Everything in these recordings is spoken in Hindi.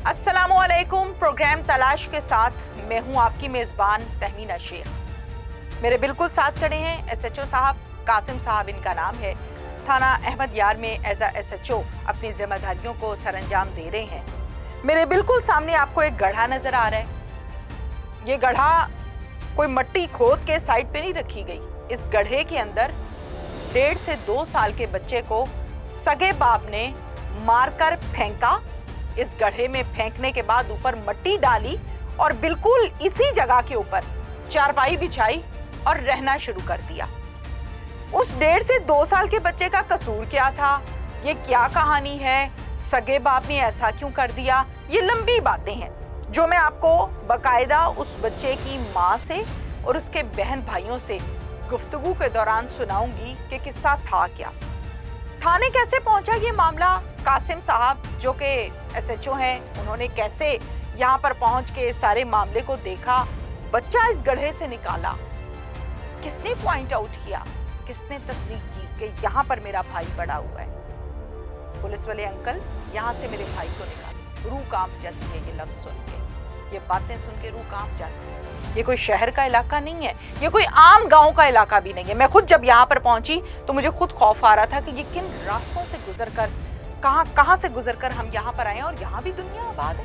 अस्सलामुअलैकुम। प्रोग्राम तलाश के साथ मैं हूं आपकी मेज़बान तहमीना शेख। मेरे बिल्कुल साथ खड़े हैं SHO साहब, कासिम साहब इनका नाम है। थाना अहमद यार में एज SHO अपनी जिम्मेदारियों को सरअंजाम दे रहे हैं। मेरे बिल्कुल सामने आपको एक गड्ढा नजर आ रहा है। ये गड्ढा कोई मट्टी खोद के साइड पे नहीं रखी गई। इस गड्ढे के अंदर 1.5 से 2 साल के बच्चे को सगे बाप ने मारकर फेंका। इस गड्ढे में फेंकने के बाद ऊपर मट्टी डाली और बिल्कुल इसी जगह के ऊपर चारपाई बिछाई और रहना शुरू कर दिया। उस 1.5 से 2 साल के बच्चे का कसूर क्या था? ये क्या कहानी है? सगे बाप ने ऐसा क्यों कर दिया? ये लंबी बातें हैं जो मैं आपको बाकायदा उस बच्चे की माँ से और उसके बहन भाइयों से गुफ्तगू के दौरान सुनाऊंगी कि किस्सा था क्या। थाने कैसे पहुंचा ये मामला? कासिम साहब जो कि SHO हैं, उन्होंने कैसे यहाँ पर पहुंच के इस सारे मामले को देखा, बच्चा इस गड्ढे से निकाला, किसने पॉइंट आउट किया, किसने तस्दीक की कि यहाँ पर मेरा भाई पड़ा हुआ है। पुलिस वाले अंकल यहाँ से मेरे भाई को निकाले। रूह कांप जाती है ये लफ्ज सुन के, ये बातें सुन के रूह कांप जाती है। ये कोई शहर का इलाका नहीं है, ये कोई आम गांव का इलाका भी नहीं है। मैं खुद जब यहाँ पर पहुंची तो मुझे खुद खौफ आ रहा था कि ये किन रास्तों से गुजरकर, कहाँ से गुजरकर हम यहाँ पर आए हैं। और यहाँ भी दुनिया आबाद है,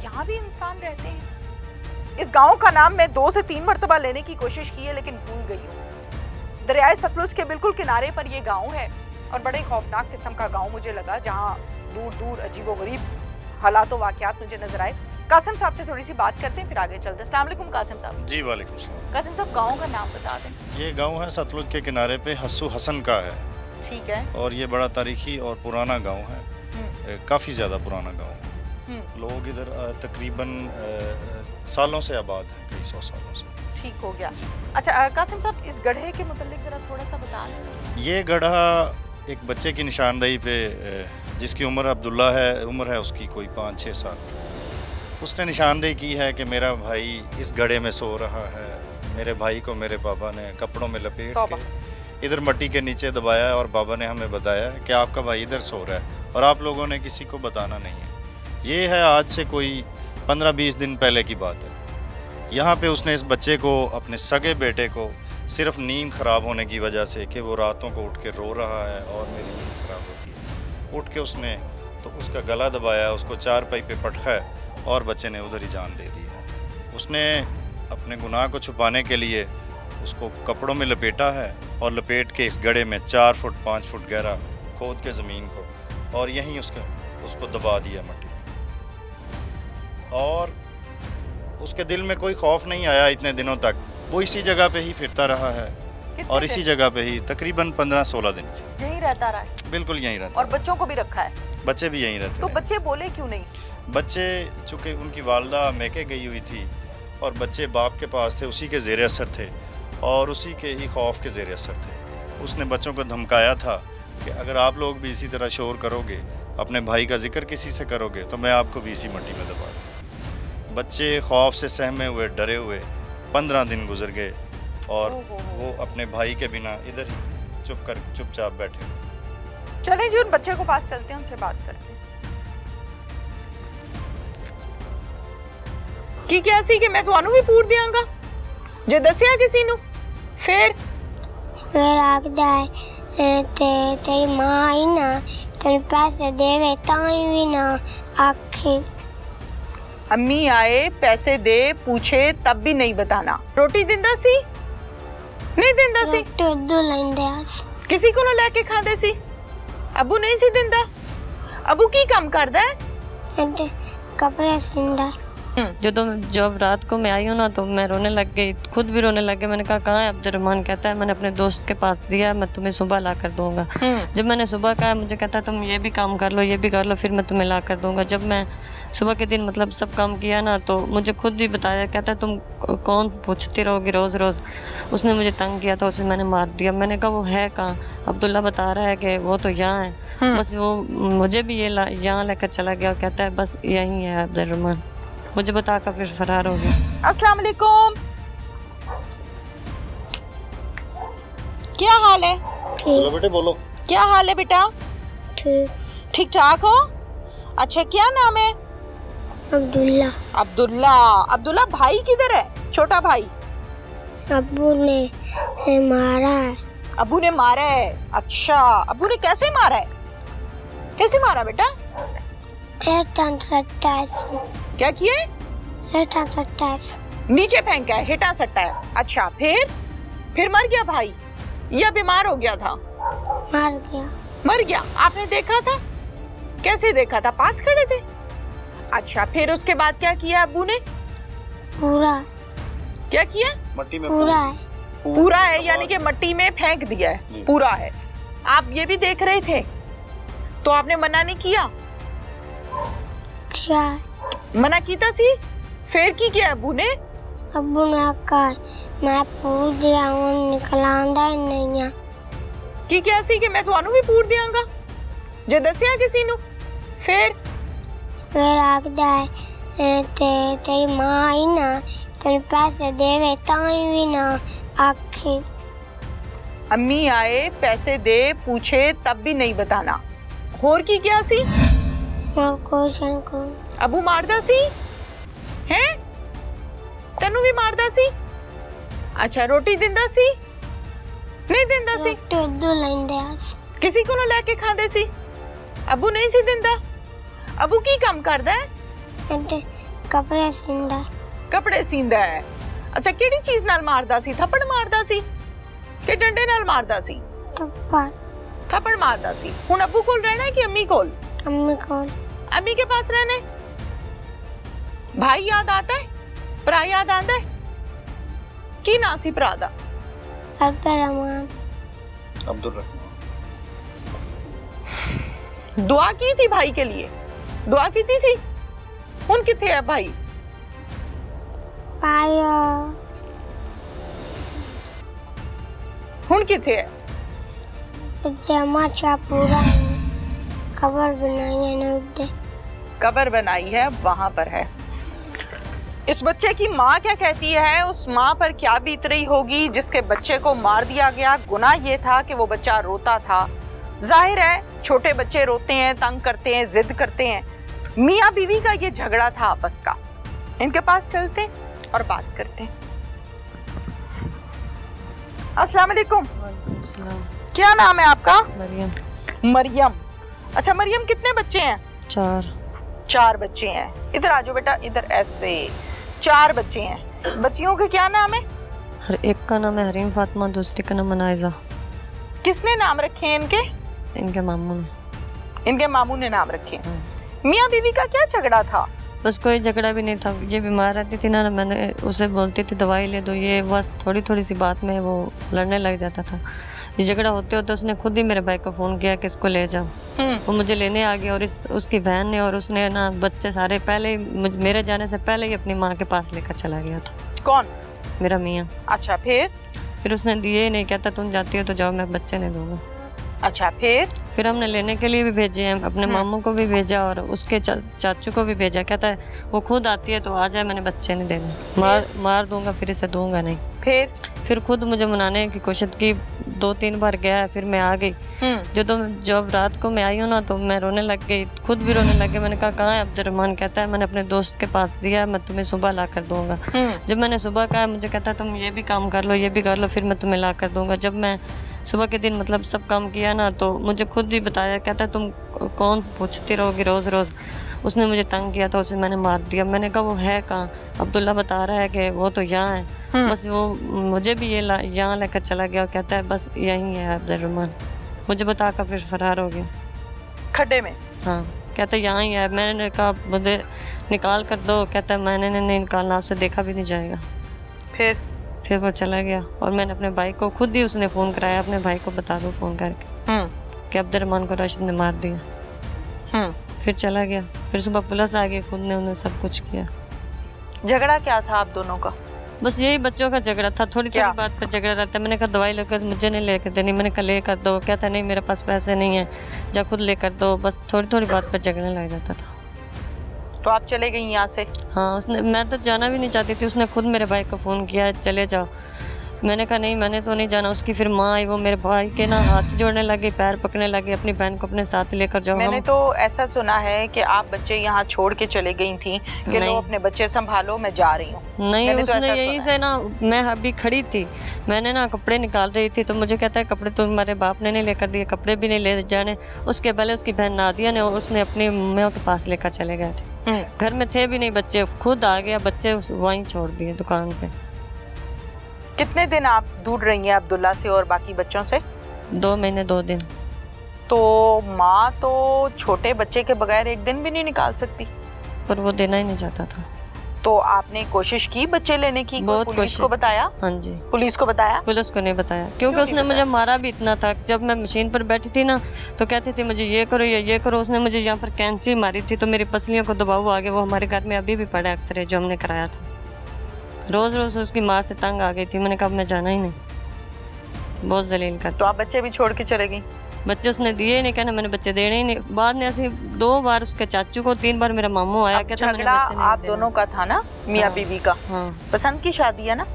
यहाँ भी इंसान रहते हैं। इस गाँव का नाम मैं 2 से 3 मरतबा लेने की कोशिश की है लेकिन भूल गई हूँ। दरियाए सतलुज के बिल्कुल किनारे पर यह गाँव है और बड़े खौफनाक किस्म का गाँव मुझे लगा, जहाँ दूर दूर अजीबोगरीब हालात व वाक़यात मुझे नजर आए। कासिम साहब से थोड़ी सी बात करते हैं फिर आगे चलते हैं। अस्सलाम वालेकुम कासिम साहब। जी वालेकुम सलाम। कासिम साहब गांव का नाम बता दें। ये गांव है सतलुज के किनारे पे, हस्सू हसन का है। ठीक है। और ये बड़ा तारीखी और पुराना गांव है, काफ़ी ज़्यादा पुराना गांव है। लोग इधर तकरीबन सालों से आबाद हैं, कई 100 सालों से। ठीक हो गया। अच्छा कासिम साहब, इस गड्ढे के मुतालिक ज़रा थोड़ा सा बता दें। ये गड्ढा एक बच्चे की निशानदेही पे, जिसकी उम्र अब्दुल्ला है, उम्र है उसकी कोई 5-6 साल, उसने निशानदेही की है कि मेरा भाई इस गड्ढे में सो रहा है। मेरे भाई को मेरे पापा ने कपड़ों में लपेट के इधर मट्टी के नीचे दबाया और बाबा ने हमें बताया कि आपका भाई इधर सो रहा है और आप लोगों ने किसी को बताना नहीं है। ये है आज से कोई 15-20 दिन पहले की बात है। यहाँ पे उसने इस बच्चे को, अपने सगे बेटे को, सिर्फ नींद ख़राब होने की वजह से कि वो रातों को उठ के रो रहा है और मेरी नींद ख़राब होती है, उठ के उसने तो उसका गला दबाया, उसको चारपाई पे पटका और बच्चे ने उधर ही जान दे दी है। उसने अपने गुनाह को छुपाने के लिए उसको कपड़ों में लपेटा है और लपेट के इस गड्ढे में 4 फुट 5 फुट गहरा खोद के ज़मीन को और यहीं उसको दबा दिया मट्टी। और उसके दिल में कोई खौफ नहीं आया इतने दिनों तक। वो इसी जगह पे ही फिरता रहा है और इसी जगह पे ही तकरीबन 15-16 दिन यहीं रहता रहा है। बिल्कुल यहीं रहता। और बच्चों को भी रखा है? बच्चे भी यहीं रहते। तो बच्चे बोले क्यों नहीं? बच्चे चूँकि उनकी वालदा मैके गई हुई थी और बच्चे बाप के पास थे, उसी के ज़ेर असर थे और उसी के ही खौफ के ज़ेर असर थे। उसने बच्चों को धमकाया था कि अगर आप लोग भी इसी तरह शोर करोगे, अपने भाई का जिक्र किसी से करोगे तो मैं आपको भी इसी मट्टी में दबा दूँ। बच्चे खौफ से सहमे हुए, डरे हुए 15 दिन गुजर गए और वो अपने भाई के बिना इधर ही चुपचाप बैठे। चलें जी, उन बच्चे को पास चलते हैं, उनसे बात करते हैं। की क्या सी कि मैं ਤੁਹਾਨੂੰ ਵੀ पूछ ਦਿਆਂਗਾ ਜੇ ਦੱਸਿਆ ਕਿਸੇ ਨੂੰ? ਫਿਰ ਆਖਦਾ ਤੇ ਤੇਰੀ ਮਾਂ ਆਈ ਨਾ ਤੈਨੂੰ ਪੈਸੇ ਦੇਵੇ ਤਾਂ ਵੀ ਨਾ ਆਖੀ। अम्मी आए, पैसे दे, पूछे तब भी नहीं बताना। रोटी दिंदा सी? नहीं दिंदा सी? रोटी लेंदे किसी को लेके खांदे सी? अबू नहीं सी दिंदा? अबू की काम करदा है? कपड़े सिंदा। जब रात को मैं आई हूँ ना तो मैं रोने लग गई, खुद भी रोने लग गई। मैंने कहा कहाँ है अब्दुर्रहमान? कहता है मैंने अपने दोस्त के पास दिया, मैं तुम्हें सुबह ला कर दूंगा। जब मैंने सुबह कहा, मुझे कहता है तुम ये भी काम कर लो, ये भी कर लो, फिर मैं तुम्हें ला कर दूंगा। जब मैं सुबह के दिन मतलब सब काम किया ना तो मुझे खुद भी बताया, कहता है तुम कौन पूछती रहोगी रोज़ रोज़। उसने मुझे तंग किया था, उसे मैंने मार दिया। मैंने कहा वो है कहाँ? अब्दुल्ला बता रहा है कि वो तो यहाँ है। बस वो मुझे भी ये यहाँ लेकर चला गया और कहता है बस यहीं है अब्दुर्रहमान। मुझे बताकर फिर फरार हो गया। अस्सलाम वालेकुम। क्या हाल है? बोलो बेटे बोलो। क्या हाल है बेटा? ठीक ठीक ठाक हो? अच्छा क्या नाम है? अब्दुल्ला। अब्दुल्ला। अब्दुल्ला भाई किधर है? छोटा भाई? अब्बू ने मारा है। अब्बू ने मारा है। अच्छा, अब्बू ने कैसे मारा है? कैसे मारा बेटा? क्या किया है? नीचे फेंका है, हिटा सट्टा है। अच्छा, फिर मर गया भाई या बीमार हो गया था? मर गया। आपने देखा था? कैसे देखा था? पास खड़े थे? अच्छा, फिर उसके बाद क्या किया अब्बू ने? पूरा। क्या किया? मट्टी में पूरा है यानी कि मट्टी में फेंक दिया है। पूरा है। आप ये भी देख रहे थे तो आपने मना नहीं किया? क्या मना कीता सी? फिर की किया अब्बू ने? अब्बू ने कहा मैं पूर दिया हूं, निकलांदा नहीं है की क्या सी कि मैं ਤੁਹਾਨੂੰ ਵੀ ਪੂਰ ਦਿਆਂਗਾ ਜੇ ਦੱਸਿਆ ਕਿਸੇ ਨੂੰ? फिर आखदा है तेरी मां आई ना तेरे पैसे देवे ताई भी ना आखे। अम्मी आए पैसे दे पूछे तब भी नहीं बताना। होर की क्या सी? और को अबू मारदा सी है? तेनू भी मारदा सी? अच्छा, रोटी दिंदा सी? नहीं दिंदा सी? रोटी लेंदे किसी को ना लेके खांदे सी? अबू नहीं सी दिंदा? अबू की काम करदा है? कपड़े सींदा। कपड़े सींदा है। अच्छा, केड़ी चीज नाल मारदा सी? थप्पड़ मारदा सी कि डंडे नाल मारदा सी? थप्पड़ मारदा सी। हुन अबू कोल रहना है कि अम्मी कोल? अम्मी कोल। अम्मी के पास रहना है। भाई याद आता है? भरा याद आता है? की ना सी भरा दा? अब्दुर्रहमान। दुआ की थी भाई के लिए? दुआ की थी सी? हुन किथे है भाई? हुन किथे है? पूरा कबर बनाई है ना, कबर बनाई है वहां पर है। इस बच्चे की माँ क्या कहती है? उस माँ पर क्या बीत रही होगी जिसके बच्चे को मार दिया गया? गुनाह ये था कि वो बच्चा रोता था। जाहिर है छोटे बच्चे रोते हैं, तंग करते हैं, जिद करते हैं। मियाँ बीवी का ये झगड़ा था आपस का। इनके पास चलते और बात करते हैं। अस्सलाम वालेकुम। क्या नाम है आपका? मरियम। मरियम। अच्छा मरियम, कितने बच्चे हैं? 4 बच्चे हैं। इधर आ जाओ बेटा, इधर ऐसे। 4 बच्चे हैं। बच्चियों के क्या नाम है? हर एक का नाम है हरीम फातिमा, दूसरी का नाम अनाइजा। किसने नाम रखे हैं इनके? इनके मामू ने। इनके मामू ने नाम रखे। मियाँ बीवी का क्या झगड़ा था? बस कोई झगड़ा भी नहीं था। ये बीमार रहती थी ना, मैंने उसे बोलती थी दवाई ले दो, ये बस थोड़ी थोड़ी सी बात में वो लड़ने लग जाता था। ये झगड़ा होते होते उसने खुद ही मेरे भाई को फ़ोन किया कि इसको ले जाओ। वो मुझे लेने आ गया और उसकी बहन ने और उसने ना बच्चे सारे पहले ही मेरे जाने से पहले ही अपनी माँ के पास लेकर चला गया था। कौन? मेरा मियाँ। अच्छा, फिर उसने दिए ही नहीं, कहता तुम जाती हो तो जाओ, मैं बच्चे नहीं दूंगा। अच्छा, फिर हमने लेने के लिए भी भेजे हैं, अपने मामू को भी भेजा और उसके चाचू को भी भेजा। कहता है वो खुद आती है तो आ जाए, मैंने बच्चे नहीं देने, मार दूंगा, फिर इसे दूंगा नहीं। फिर खुद मुझे मनाने की कोशिश की, 2-3 बार गया है, फिर मैं आ गई। जब रात को मैं आई हूँ ना तो मैं रोने लग गई, खुद भी रोने लग गई। मैंने कहा कहाँ है अब्दुर्रहमान? कहता है मैंने अपने दोस्त के पास दिया है, मैं तुम्हें सुबह ला कर दूंगा। जब मैंने सुबह कहा, मुझे कहता तुम ये भी काम कर लो, ये भी कर लो, फिर मैं तुम्हें ला कर दूंगा। जब मैं सुबह के दिन मतलब सब काम किया ना तो मुझे खुद भी बताया, कहता तुम कौन पूछती रहोगी रोज़ रोज़। उसने मुझे तंग किया था, उसे मैंने मार दिया। मैंने कहा वो है कहाँ? अब्दुल्ला बता रहा है कि वो तो यहाँ है। बस वो मुझे भी ये यहाँ लेकर चला गया और कहता है बस यहीं है अब्दुर्रहमान। मुझे बताकर फिर फरार हो गया खड्डे में। हाँ, कहता यहाँ ही है। मैंने कहा मुझे निकाल कर दो, कहता है मैंने नहीं निकालना, आपसे देखा भी नहीं जाएगा। फिर वो चला गया और मैंने अपने भाई को खुद ही, उसने फ़ोन कराया, अपने भाई को बता दो फ़ोन करके कि अब्दुर्रहमान को राशिद ने मार दिया। फिर चला गया। फिर सुबह पुलिस आ गई, खुद ने उन्हें सब कुछ किया। झगड़ा क्या था आप दोनों का? बस यही बच्चों का झगड़ा था, थोड़ी थोड़ी बात पर झगड़ा रहता है। मैंने कहा दवाई लेकर मुझे नहीं लेकर देनी, मैंने कहा ले कर दो, कहता नहीं मेरे पास पैसे नहीं है, जा खुद लेकर दो। बस थोड़ी थोड़ी बात पर झगड़ने लग जाता था। तो आप चले गई यहाँ से? हाँ, मैं तो जाना भी नहीं चाहती थी, उसने खुद मेरे भाई को फ़ोन किया चले जाओ। मैंने कहा नहीं, मैंने तो नहीं जाना। उसकी फिर माँ आई, वो मेरे भाई के ना हाथ जोड़ने लगी, पैर पकड़ने लगी, अपनी बहन को अपने साथ लेकर जाओ। मैंने तो ऐसा सुना है कि आप बच्चे यहाँ छोड़ के चले गई थी कि लो अपने बच्चे संभालो, मैं जा रही हूँ। नहीं, उसने यही से ना, मैं अभी खड़ी थी, मैंने ना कपड़े निकाल रही थी तो मुझे कहता है कपड़े तो हमारे बाप ने नहीं लेकर दिए, कपड़े भी नहीं ले जाने। उसके पहले उसकी बहन नादिया ने, उसने अपनी मम्मियों के पास लेकर चले गए थे। घर में थे भी नहीं बच्चे, खुद आ गया, बच्चे वहीं छोड़ दिए दुकान पे। कितने दिन आप दूर रही हैं अब्दुल्ला से और बाकी बच्चों से? 2 महीने 2 दिन। तो माँ तो छोटे बच्चे के बगैर एक दिन भी नहीं निकाल सकती, पर वो देना ही नहीं चाहता था। तो आपने कोशिश की बच्चे लेने की? बहुत पुलिस को बताया? हाँ जी। पुलिस को बताया? पुलिस को नहीं बताया, क्योंकि उसने मुझे मारा भी इतना था। जब मैं मशीन पर बैठी थी ना तो कहती थी मुझे ये करो या ये करो। उसने मुझे यहाँ पर कैंची मारी थी तो मेरी पसलियों को दबाव आ गया। वो हमारे घर में अभी भी पड़ा है, एक्सरे जो हमने कराया था। रोज रोज उसकी माँ से तंग आ गई थी। मैंने कहा मैं जाना ही नहीं, बहुत जलील कर। तो आप बच्चे भी छोड़ के चले गई? बच्चे उसने दिए ही नहीं, कहना मैंने बच्चे देने ही नहीं। बाद में ऐसे 2 बार उसके चाचू को, 3 बार मेरा मामू आया, कहता मैंने बच्चे नहीं आप दोनों का था ना, मियाँ बीवी का? हाँ। पसंद की शादी है ना?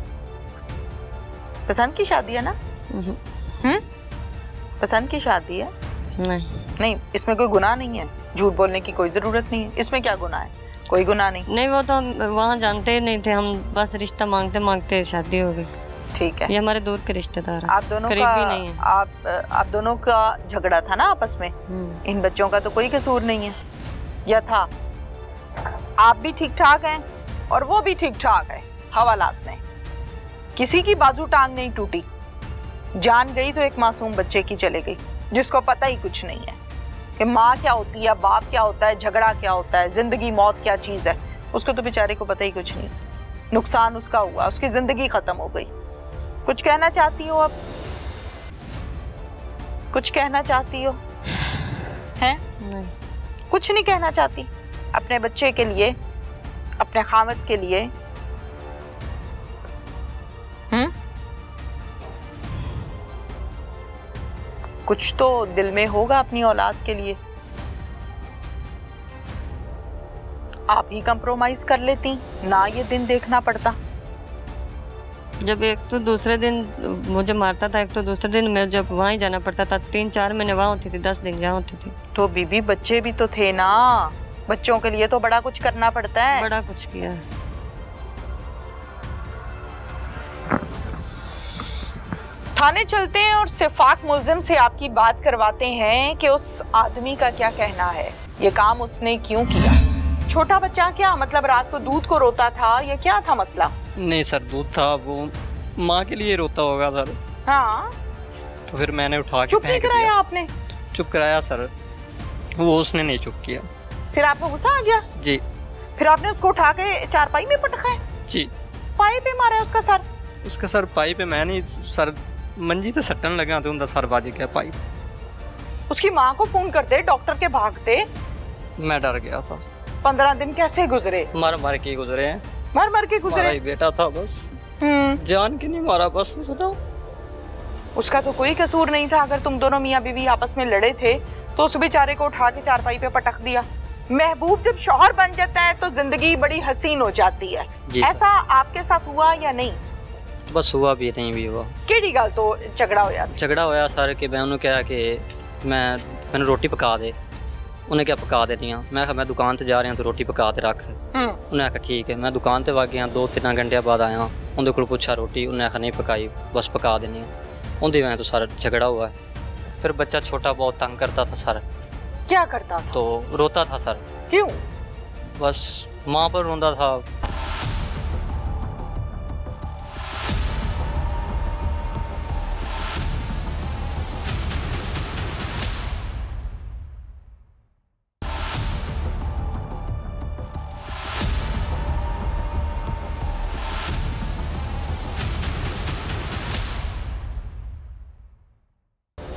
पसंद की शादी है ना? पसंद की शादी है? नहीं, इसमें कोई गुनाह नहीं है, झूठ बोलने की कोई जरूरत नहीं है। इसमें क्या गुनाह है? कोई गुनाह नहीं। वो तो हम वहाँ जानते ही नहीं थे, हम बस रिश्ता मांगते मांगते शादी हो गई। ठीक है। ये हमारे दूर के रिश्तेदार हैं, आप दोनों करीबी का नहीं है। आप दोनों का झगड़ा था ना आपस में? इन बच्चों का तो कोई कसूर नहीं है, या था? आप भी ठीक ठाक हैं और वो भी ठीक ठाक है। हवालात में किसी की बाजू टांग नहीं टूटी। जान गई तो एक मासूम बच्चे की चले गई, जिसको पता ही कुछ नहीं है कि माँ क्या होती है, बाप क्या होता है, झगड़ा क्या होता है, जिंदगी मौत क्या चीज है। उसको तो बेचारे को पता ही कुछ नहीं। नुकसान उसका हुआ, उसकी जिंदगी खत्म हो गई। कुछ कहना चाहती हो? अब कुछ कहना चाहती हो? हैं? नहीं, कुछ नहीं कहना चाहती अपने बच्चे के लिए, अपने खामद के लिए? कुछ तो दिल में होगा अपनी औलाद के लिए। आप ही कंप्रोमाइज कर लेती ना, ये दिन देखना पड़ता। जब एक तो दूसरे दिन मुझे मारता था, एक तो दूसरे दिन मैं जब वहाँ ही जाना पड़ता था। 3-4 महीने वहाँ होती थी, 10 दिन यहाँ होती थी। तो बीबी बच्चे भी तो थे ना, बच्चों के लिए तो बड़ा कुछ करना पड़ता है। बड़ा कुछ किया। थाने चलते हैं और सिफाक मुल्जिम से आपकी बात करवाते हैं कि उस आदमी का क्या कहना है, ये काम उसने क्यों किया। छोटा बच्चा क्या मतलब रात को दूध को रोता था, या क्या था मसला? नहीं सर, दूध था, वो माँ के लिए रोता होगा सर। हाँ, तो फिर मैंने उठा के चुप नहीं कराया आपने? चुप कराया सर, वो उसने नहीं चुप किया। फिर आपको गुस्सा आ गया? जी। फिर आपने उसको उठा के चारपाई में पटका? जी। पाई पे मारा है उसका सर? उसका सर पाई पे, मैं नहीं सर, मंजी तो सट्टन लगा तो उनका सर बाजी गया पाई। उसकी माँ को फोन करते, डॉक्टर के भागते। मैं डर गया था। 15 दिन कैसे गुजरे? मर मर के गुजरे हैं। मर के गुजरे? बेटा था बस, जान के नहीं मारा बस। बताओ, उसका तो कोई कसूर नहीं था। अगर तुम दोनों मियाँ बीवी आपस में लड़े थे तो उस बेचारे को उठा के चारपाई पे पटक दिया। महबूब जब शौहर बन जाता है तो जिंदगी बड़ी हसीन हो जाती है। ऐसा आपके साथ हुआ या नहीं? बस हुआ भी नहीं भी हुआ। केड़ी गल तो झगड़ा होया? झगड़ा होया सर कि मैं उन्हें कहा कि मैंने रोटी पका दे। उन्हें क्या पका देनी है? मैं कहा मैं दुकान ते जा रहा तो रोटी पका ते रख। उन्हें आखा ठीक है। मैं दुकान ते वग गया, 2-3 घंटे बाद आया, उन्हें को पूछा रोटी, उन्हें आखा नहीं पकाई, बस पका देनी है। उनकी वजह तो सारा झगड़ा हुआ है। फिर बच्चा छोटा बहुत तंग करता था सर। क्या करता था? तो रोता था सर। क्यों? बस माँ पर रोंदा था।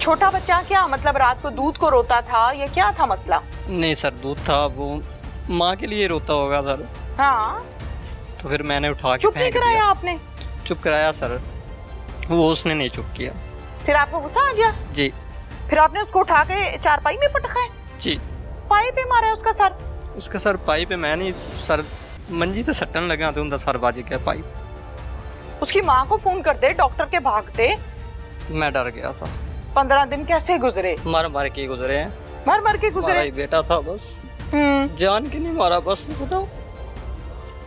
छोटा बच्चा क्या मतलब रात को दूध को रोता था, या क्या था मसला? नहीं सर, दूध था, वो माँ के लिए रोता होगा सर। हाँ, तो फिर मैंने उठा के चुप नहीं कराया आपने? चुप कराया सर, वो उसने नहीं चुप किया। फिर आपको गुस्सा आ गया? जी। फिर आपने उसको उठा के चारपाई में पटका? जी। पाई पे मारा है उसका सर? उसका सर पाई पे, मैं नहीं सर, मंजी तो सट्टन लगा तो उनका सर बाजी गया पाई। उसकी माँ को फोन करते, डॉक्टर के भागते। मैं डर गया था। 15 दिन कैसे गुजरे? मर मर के गुजरे हैं। मर मर के हमारा गुजरे? ही बेटा था बस, जान के नहीं मारा बस। बताओ,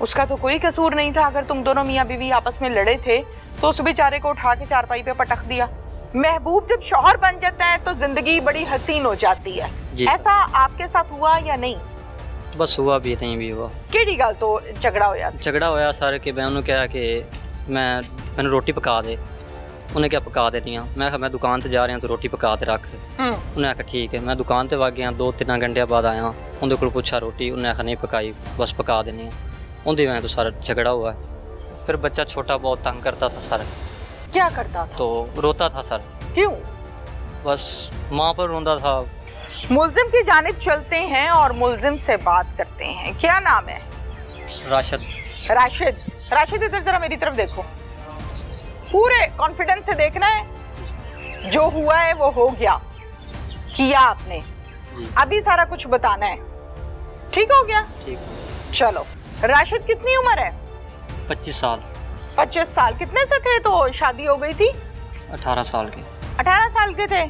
उसका तो कोई कसूर नहीं था। अगर तुम दोनों मियाँ बीवी आपस में लड़े थे तो उस बेचारे को उठा के चारपाई पे पटक दिया। महबूब जब शौहर बन जाता है तो जिंदगी बड़ी हसीन हो जाती है। ऐसा आपके साथ हुआ या नहीं? बस हुआ भी नहीं भी हुआ। केड़ी गल तो झगड़ा होया? झगड़ा होया सर कि मैं उन्होंने कहा कि मैंने रोटी पका दे। उन्हें क्या पका देनी है? मैं कहा मैं दुकान ते जा रहा तो रोटी पका ते रख। उन्हें आखा ठीक है। मैं दुकान ते वग गया, 2-3 घंटे बाद आया, उनके को पूछा रोटी, उन्हें आखा नहीं पकाई, बस पका देनी है। उनकी वजह तो सारा झगड़ा हुआ है। फिर बच्चा छोटा बहुत तंग करता था सर। क्या करता था? तो रोता था सर। क्यों? बस माँ पर रोंदा था। मुल्जिम की जानिब चलते हैं और मुल्जिम से बात करते हैं। क्या नाम है? राशिद। राशिद, राशिद इधर जरा मेरी तरफ देखो। पूरे कॉन्फिडेंस से देखना है। जो हुआ है वो हो गया, किया आपने, अभी सारा कुछ बताना है। ठीक हो गया? ठीक। चलो, राशिद कितनी उम्र है? 25 साल। 25 साल। कितने से थे तो शादी हो गई थी? 18 साल के। 18 साल के थे।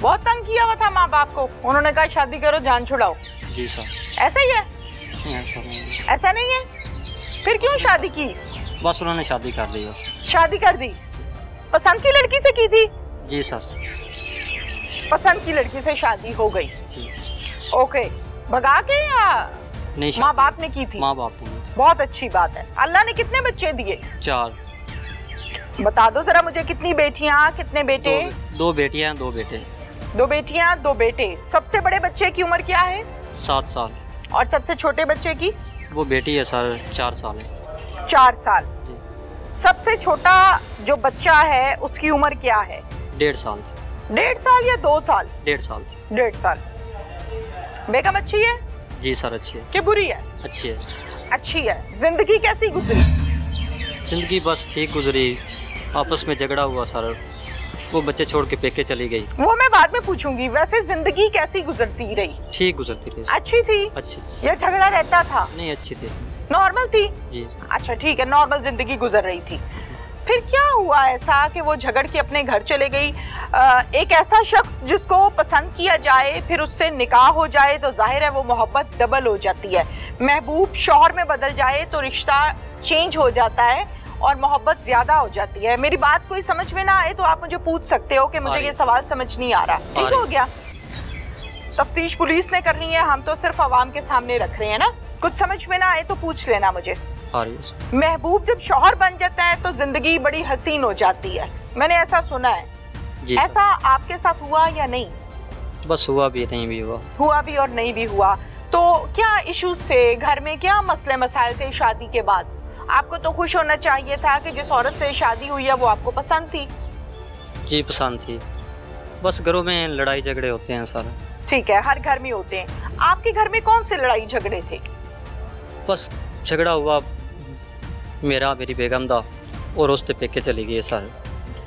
बहुत तंग किया हुआ था माँ बाप को, उन्होंने कहा शादी करो, जान छुड़ाओ। जी सर। ऐसा ही है? ऐसा नहीं। ऐसा नहीं है? फिर क्यों शादी की? बस उन्होंने शादी कर दी। बस शादी कर दी? पसंद की लड़की से की थी? जी सर। पसंद की लड़की से शादी हो गई। ओके, भगा के या नहीं? माँ बाप ने की थी? माँ बाप ने। बहुत अच्छी बात है। अल्लाह ने कितने बच्चे दिए? 4। बता दो जरा मुझे, कितनी बेटियां, कितने बेटे? 2 बेटियां, 2 बेटे। 2 बेटियां, 2 बेटे। सबसे बड़े बच्चे की उम्र क्या है? 7 साल। और सबसे छोटे बच्चे की? वो बेटी है सर, 4 साल है। 4 साल। सबसे छोटा जो बच्चा है उसकी उम्र क्या है? 1.5 साल। 1.5 साल या 2 साल? 1.5 साल। 1.5 साल। बेगम अच्छी है? जी सर अच्छी है। कि बुरी है? अच्छी है। अच्छी है। जिंदगी कैसी गुजरी? जिंदगी बस ठीक गुजरी। आपस में झगड़ा हुआ सर, वो बच्चे छोड़ के पेके चली गई। वो मैं बाद में पूछूंगी। वैसे जिंदगी कैसी गुजरती रही? ठीक गुजरती रही। अच्छी थी? अच्छी। या झगड़ा रहता था? नहीं, अच्छी थी। नॉर्मल थी? जी। अच्छा ठीक है, नॉर्मल जिंदगी गुजर रही थी। फिर क्या हुआ ऐसा कि वो झगड़ के अपने घर चले गई? एक ऐसा शख्स जिसको पसंद किया जाए, फिर उससे निकाह हो जाए तो जाहिर है वो मोहब्बत डबल हो जाती है। महबूब शौहर में बदल जाए तो रिश्ता चेंज हो जाता है और मोहब्बत ज्यादा हो जाती है। मेरी बात कोई समझ में ना आए तो आप मुझे पूछ सकते हो कि मुझे ये सवाल समझ नहीं आ रहा। ठीक हो गया? तफ्तीश पुलिस ने करनी है, हम तो सिर्फ आवाम के सामने रख रहे हैं ना। कुछ समझ में ना आए तो पूछ लेना मुझे। महबूब जब शौहर बन जाता है तो जिंदगी बड़ी हसीन हो जाती है, मैंने ऐसा सुना है। जी। ऐसा आपके साथ हुआ या नहीं? बस हुआ भी नहीं भी हुआ। हुआ भी और नहीं भी हुआ। तो क्या इश्यूज थे घर में? क्या मसले मसाइल थे शादी के बाद? आपको तो खुश होना चाहिए था कि जिस औरत से शादी हुई है वो आपको पसंद थी। जी पसंद थी। बस घरों में लड़ाई झगड़े होते हैं सारे। ठीक है, हर घर में होते हैं। आपके घर में कौन से लड़ाई झगड़े थे? बस झगड़ा हुआ मेरी बेगम दा और उसते पेके चली गई सर।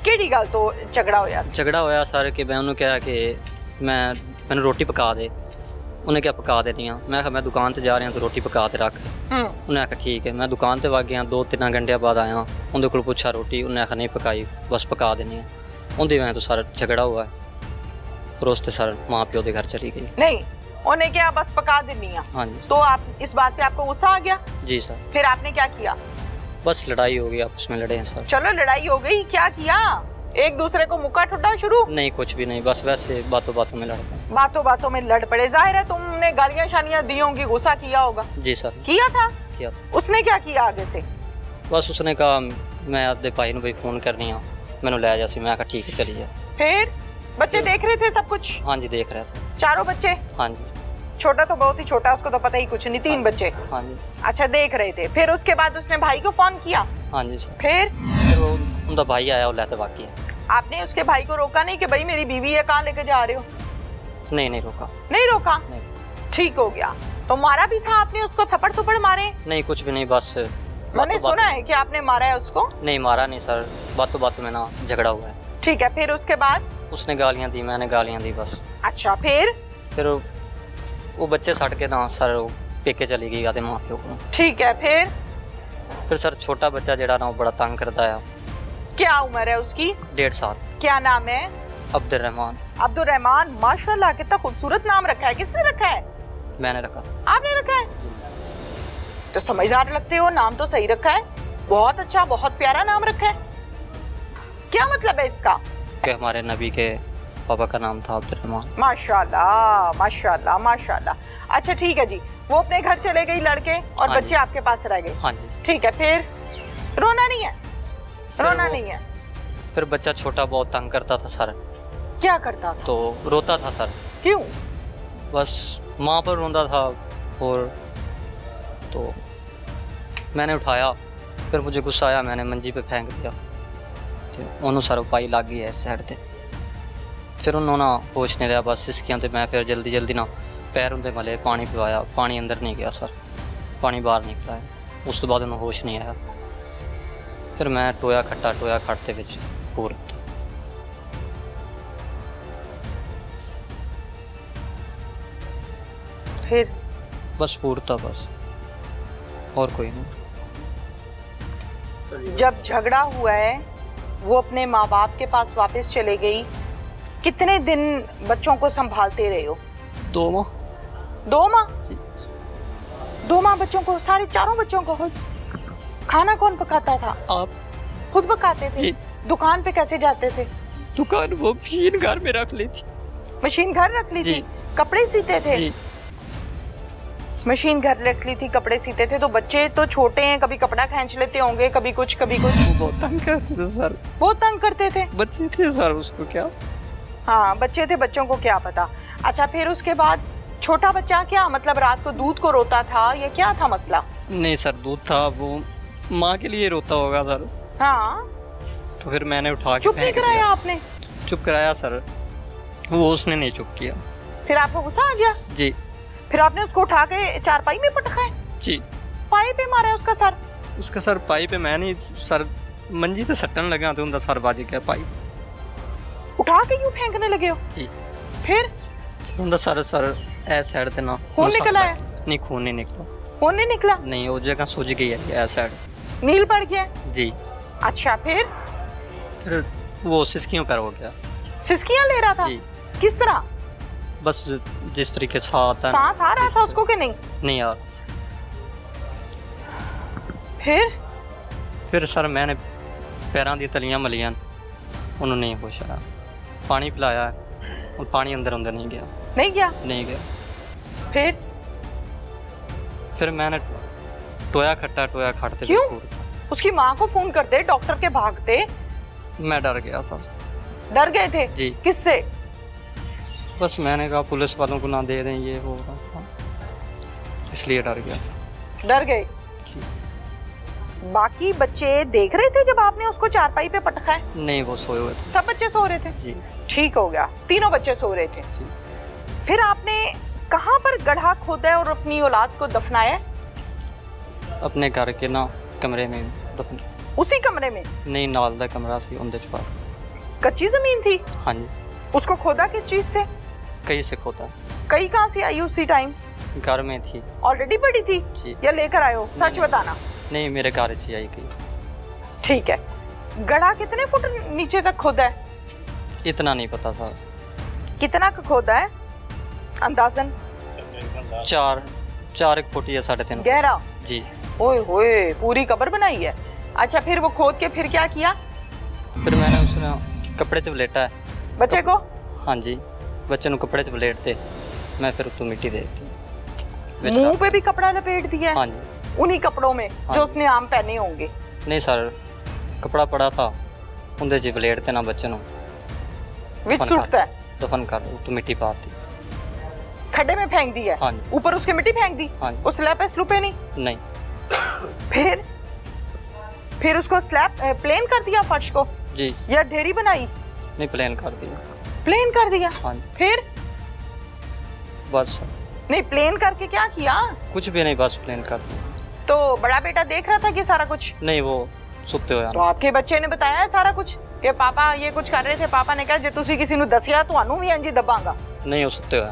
केड़ी गल तो झगड़ा होया? झगड़ा होया सर कि मैं उन्होंने कहा कि मैंने रोटी पका दे। उन्हें क्या पका देनी है? मैं कहा मैं दुकान ते जा रहा तो रोटी पका ते रख। उन्हें आखा ठीक है। मैं दुकान ते वग गया, 2-3 घंटे बाद आया, उनके को पूछा रोटी, उन्हें आखा नहीं पकाई, बस पका देनी है। उनकी वजह तो सारा झगड़ा हुआ है और उसते सर माँ प्यो के घर चली गई। नहीं, उन्हें क्या बस पका देनी है? हाँ जी। तो आप इस बात पे आपको गुस्सा आ गया? जी सर। फिर आपने क्या किया? बस लड़ाई हो गई, आपस में लड़े हैं सर। चलो लड़ाई हो गई, क्या किया? एक दूसरे को मुक्का ठुड्डा शुरू? नहीं कुछ भी नहीं, बस वैसे बातों बातों में लड़ पड़े। बातों बातों में लड़ पड़े। जाहिर है तुमने गालियां शानियां दी होंगी, गुस्सा किया होगा। जी सर। किया था? किया था। उसने क्या किया आगे से? बस उसने कहा मैं आपके भाई ਨੂੰ फोन करनी है, मैंने ले जासी। मैं कहा ठीक है चली जा। फिर बच्चे देख रहे थे सब कुछ? हाँ जी देख रहे थे। चारों बच्चे? हाँ जी। छोटा तो बहुत ही छोटा, उसको तो पता ही कुछ नहीं। 3 बच्चे? हाँ जी। अच्छा देख रहे थे। फिर उसके बाद उसने भाई को फोन किया? हाँ जी सर। फिर वो उनका भाई आया और लेते बाकी है। आपने उसके भाई को रोका नहीं कि भाई मेरी बीवी है, कहाँ लेके जा रहे हो? नहीं रोका। नहीं रोका? नहीं। ठीक हो गया। तो मारा भी था आपने उसको? थप्पड़ थप्पड़ मारे? नहीं कुछ भी नहीं, बस मैंने सुना है कि आपने मारा है उसको। नहीं मारा नहीं सर, बातों बातों में ना झगड़ा हुआ है। ठीक है, फिर उसके बाद? उसने गालियाँ दी, मैंने गालियाँ दी बस। अच्छा फिर? फिर वो बच्चे छड़ के ना सर पेके चली गई आते माँ प्यो को। ठीक है, फिर? फिर सर छोटा बच्चा जड़ा ना वो बड़ा तंग करता है। क्या उम्र है उसकी? 1.5 साल। क्या नाम है? अब्दुल रहमान। अब्दुल रहमान, माशाल्लाह कितना खूबसूरत नाम रखा है। किसने रखा है? मैंने रखा। आपने रखा है? तो समझदार लगते हो, नाम तो सही रखा है, बहुत अच्छा, बहुत प्यारा नाम रखा है। क्या मतलब है इसका? कि हमारे नबी के पापा का नाम था अब्दुल रहमान। माशाल्लाह माशाल्लाह माशाल्लाह। अच्छा ठीक है जी, वो अपने घर चले गई लड़के और हाँ बच्चे जी। आपके पास रह गए। हाँ जी। ठीक है, फिर रोना नहीं है? रोना वो- नहीं है? फिर बच्चा छोटा बहुत तंग करता था सर, क्या करता था? तो रोता था सर, क्यों? बस माँ पर रोंदा था। और तो मैंने उठाया, फिर मुझे गुस्सा आया, मैंने मंजी पे फेंक दिया। उन्होंने सर पाई लग गई है इस साइड ते। फिर उन्होंने होश नहीं लिया, बस सिसकियां ते मैं फिर जल्दी जल्दी ना पैर उनके मले, पानी पिवाया, पानी अंदर नहीं गया सर, पानी बाहर निकला है। उस तो बाद उन्होंने होश नहीं आया। फिर मैं टोया खट्टे विच पूर। फिर बस पूरता बस, और कोई नहीं। जब झगड़ा हुआ है वो अपने माँ बाप के पास वापस चले गई, कितने दिन बच्चों को संभालते रहे हो? 2 माह। 2 माह? जी। 2 माह बच्चों को, सारे चारों बच्चों को? खाना कौन पकाता था? आप? खुद पकाते थे? जी। दुकान पे कैसे जाते थे? दुकान वो मशीन घर में रख ली थी। मशीन घर रख ली जी। थी? कपड़े सीते थे? जी। मशीन घर रख ली थी, कपड़े सीते थे। तो बच्चे तो छोटे हैं, कभी कपड़ा खींच लेते होंगे, कभी कुछ कभी कुछ। वो बहुत तंग करते थे सर। बहुत तंग करते थे? बच्चे थे सर, उसको क्या। हाँ बच्चे थे, बच्चों को क्या पता। अच्छा फिर उसके बाद छोटा बच्चा क्या मतलब रात को दूध को रोता था या क्या था मसला? नहीं सर, दूध था, वो माँ के लिए रोता होगा सर। हाँ। तो फिर मैंने उठा के चुप नहीं फेंक कराया दिया। आपने? चुप कराया सर, वो उसने नहीं चुप किया। फिर आपको गुस्सा आ गया? जी। फिर आपने उसको उठा के चारपाई में पटका? जी। पाई पे मारा है उसका सर? उसका सर पाई पे, मैं नहीं सर मंजी ते सट्टन लगा तो उनका सर बाज गया पाई। उठा के क्यों फेंकने लगे हो? जी। फिर उनका सर ऐ साइड ते ना खून निकला है? नहीं, खून नहीं निकला। खून नहीं निकला? नहीं, वो जगह सूज गई है ऐ साइड। नील पड़ गया? जी। अच्छा फिर फिर वो सिसकियों पर हो गया। सिसकियां ले रहा था? जी। किस तरह? बस जिस तरीके से आता है। सांस आ रहा था उसको कि नहीं? नहीं यार। फिर सर मैंने पैरों दी तलियां मलियां, उन्होंने नहीं होश आया। पानी पिलाया और पानी अंदर नहीं गया। नहीं गया? नहीं गया। फिर मैंने टोया खट्टे। क्यों? उसकी माँ को फोन करते, डॉक्टर के भागते। मैं डर गया था। डर गए थे? जी। किससे? बस मैंने कहा पुलिस वालों को ना दे दें, ये हो रहा था, इसलिए डर गया। डर गए? बाकी बच्चे देख रहे थे जब आपने उसको चारपाई पे पटका है? नहीं, वो सोए हुए थे। सब बच्चे सो रहे थे? जी। ठीक हो गया, तीनों बच्चे सो रहे थे। जी। फिर आपने कहाँ पर गड्ढा खोदा है और अपनी औलाद को दफनाया है? अपने घर के ना कमरे में दफन। उसी कमरे में? नहीं, नाल दा कमरा सी उनदे च पार। कच्ची जमीन थी? हाँ जी। उसको खोदा किस चीज से? कहीं से खोदा। कई कहाँ से आई उसी टाइम? घर में थी। ऑलरेडी पड़ी थी जी। या लेकर आए हो? सच बताना। नहीं, मेरे घर च आई गई। ठीक है। गड्ढा कितने फुट नीचे तक खोदा है? इतना नहीं पता सर। कितना का खोदा है अंदाजन? 4 फुट या 3.5 गहरा? जी। ओए होए, पूरी कब्र बनाई है। अच्छा फिर वो खोद के फिर क्या किया? फिर मैंने उसने कपड़े च वलेटा है बच्चे को? हाँ जी, बच्चे ਨੂੰ कपड़े च वलेटते, मैं फिर उत्तों मिट्टी दे दी। मुंह पे भी कपड़ा लपेट दिया है? हाँ जी। उन्हीं कपड़ों में हाँ जो जी। उसने आम पहने होंगे? नहीं सर, कपड़ा पड़ा था उनदे च वलेटते ना बच्चे ਨੂੰ विच सुटता है? दफन कर दो, तो मिट्टी पा दी। खड्डे में फेंक दी है? हाँ जी। ऊपर उसके मिट्टी फेंक दी? हाँ जी। उस स्लैब पे स्लूपे नहीं? नहीं। फिर उसको स्लैब प्लेन कर दिया फर्श को जी। या ढेरी बनाई? नहीं, प्लेन कर दिया। प्लेन कर दिया? हाँ जी। फिर बस नहीं, प्लेन करके क्या किया? कुछ भी नहीं, बस प्लेन कर दिया। तो बड़ा बेटा देख रहा था कि सारा कुछ? नहीं, वो सुते हुए तो आपके बच्चे ने बताया है सारा कुछ कि पापा ये कुछ कर रहे थे? पापा ने कहा जे तुसी किसी ਨੂੰ ਦੱਸਿਆ ਤੁਹਾਨੂੰ ਵੀ ਇੰਜ ਦਬਾਂਗਾ? नहीं, वो सुते हुए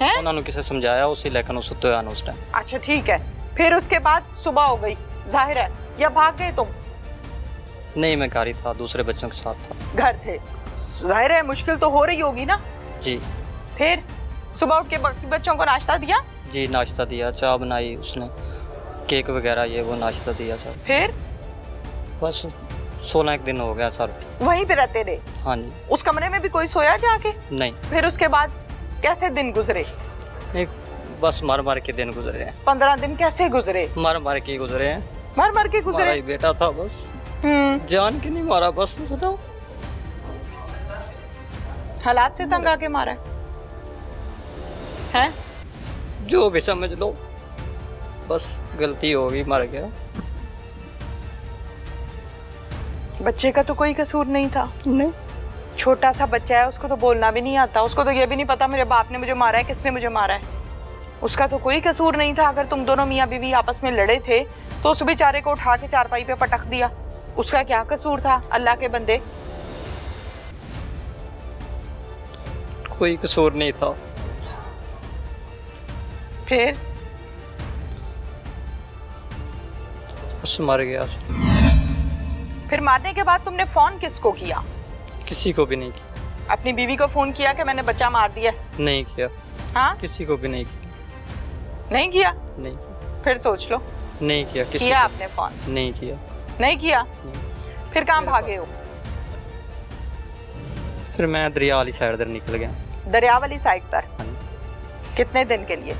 हैं? उन्होंने किसे समझाया उसी, लेकिन वो सुते हुए उस टाइम। अच्छा ठीक है। फिर उसके बाद सुबह हो गई? जाहिर है, या भाग गए तुम? नहीं, मैं घर ही था, दूसरे बच्चों के साथ था। घर थे, जाहिर है मुश्किल तो हो रही होगी ना। जी। फिर सुबह उठ के बाकी बच्चों को नाश्ता दिया? जी, नाश्ता दिया, चाय बनाई उसने, केक वगैरह ये वो नाश्ता दिया सर। फिर बस 16 दिन हो गया सर। वहीं पे रहते रहे? हाँ जी। उस कमरे में भी कोई सोया जाके? नहीं। फिर उसके बाद कैसे दिन गुजरे? एक बस मर मर के दिन गुजरे हैं। 15 दिन कैसे गुजरे? मर मर के गुजरे हैं। मर मर के हमारा गुजरे? ही बेटा था बस, जान के नहीं मारा बस। बताओ, हालात से तंग आके मारा है? जो भी समझ लो, बस गलती हो गई, मर गया। बच्चे का तो कोई कसूर नहीं था? नहीं। छोटा सा बच्चा है, उसको तो बोलना भी नहीं आता, उसको तो ये भी नहीं पता मेरे बाप ने मुझे मारा है, किसने मुझे मारा है। उसका तो कोई कसूर नहीं था। अगर तुम दोनों मियाँ बीवी आपस में लड़े थे तो उस बेचारे को उठा के चारपाई पे पटक दिया, उसका क्या कसूर था? अल्लाह के बंदे, कोई कसूर नहीं था। फिर बस मर गया। फिर मारने के बाद तुमने फोन किसको किया? किसी को भी नहीं किया। अपनी बीवी को फोन किया कि मैंने बच्चा मार दिया? नहीं किया। हाँ? किसी को भी नहीं किया। नहीं किया? नहीं। फिर सोच लो। नहीं किया। किसी किया को आपने फोन? नहीं किया। नहीं किया? नहीं। फिर कहाँ भागे हो? फिर मैं दरिया वाली साइड इधर निकल गया। दरिया वाली साइड पर? हाँ। कितने दिन के लिए?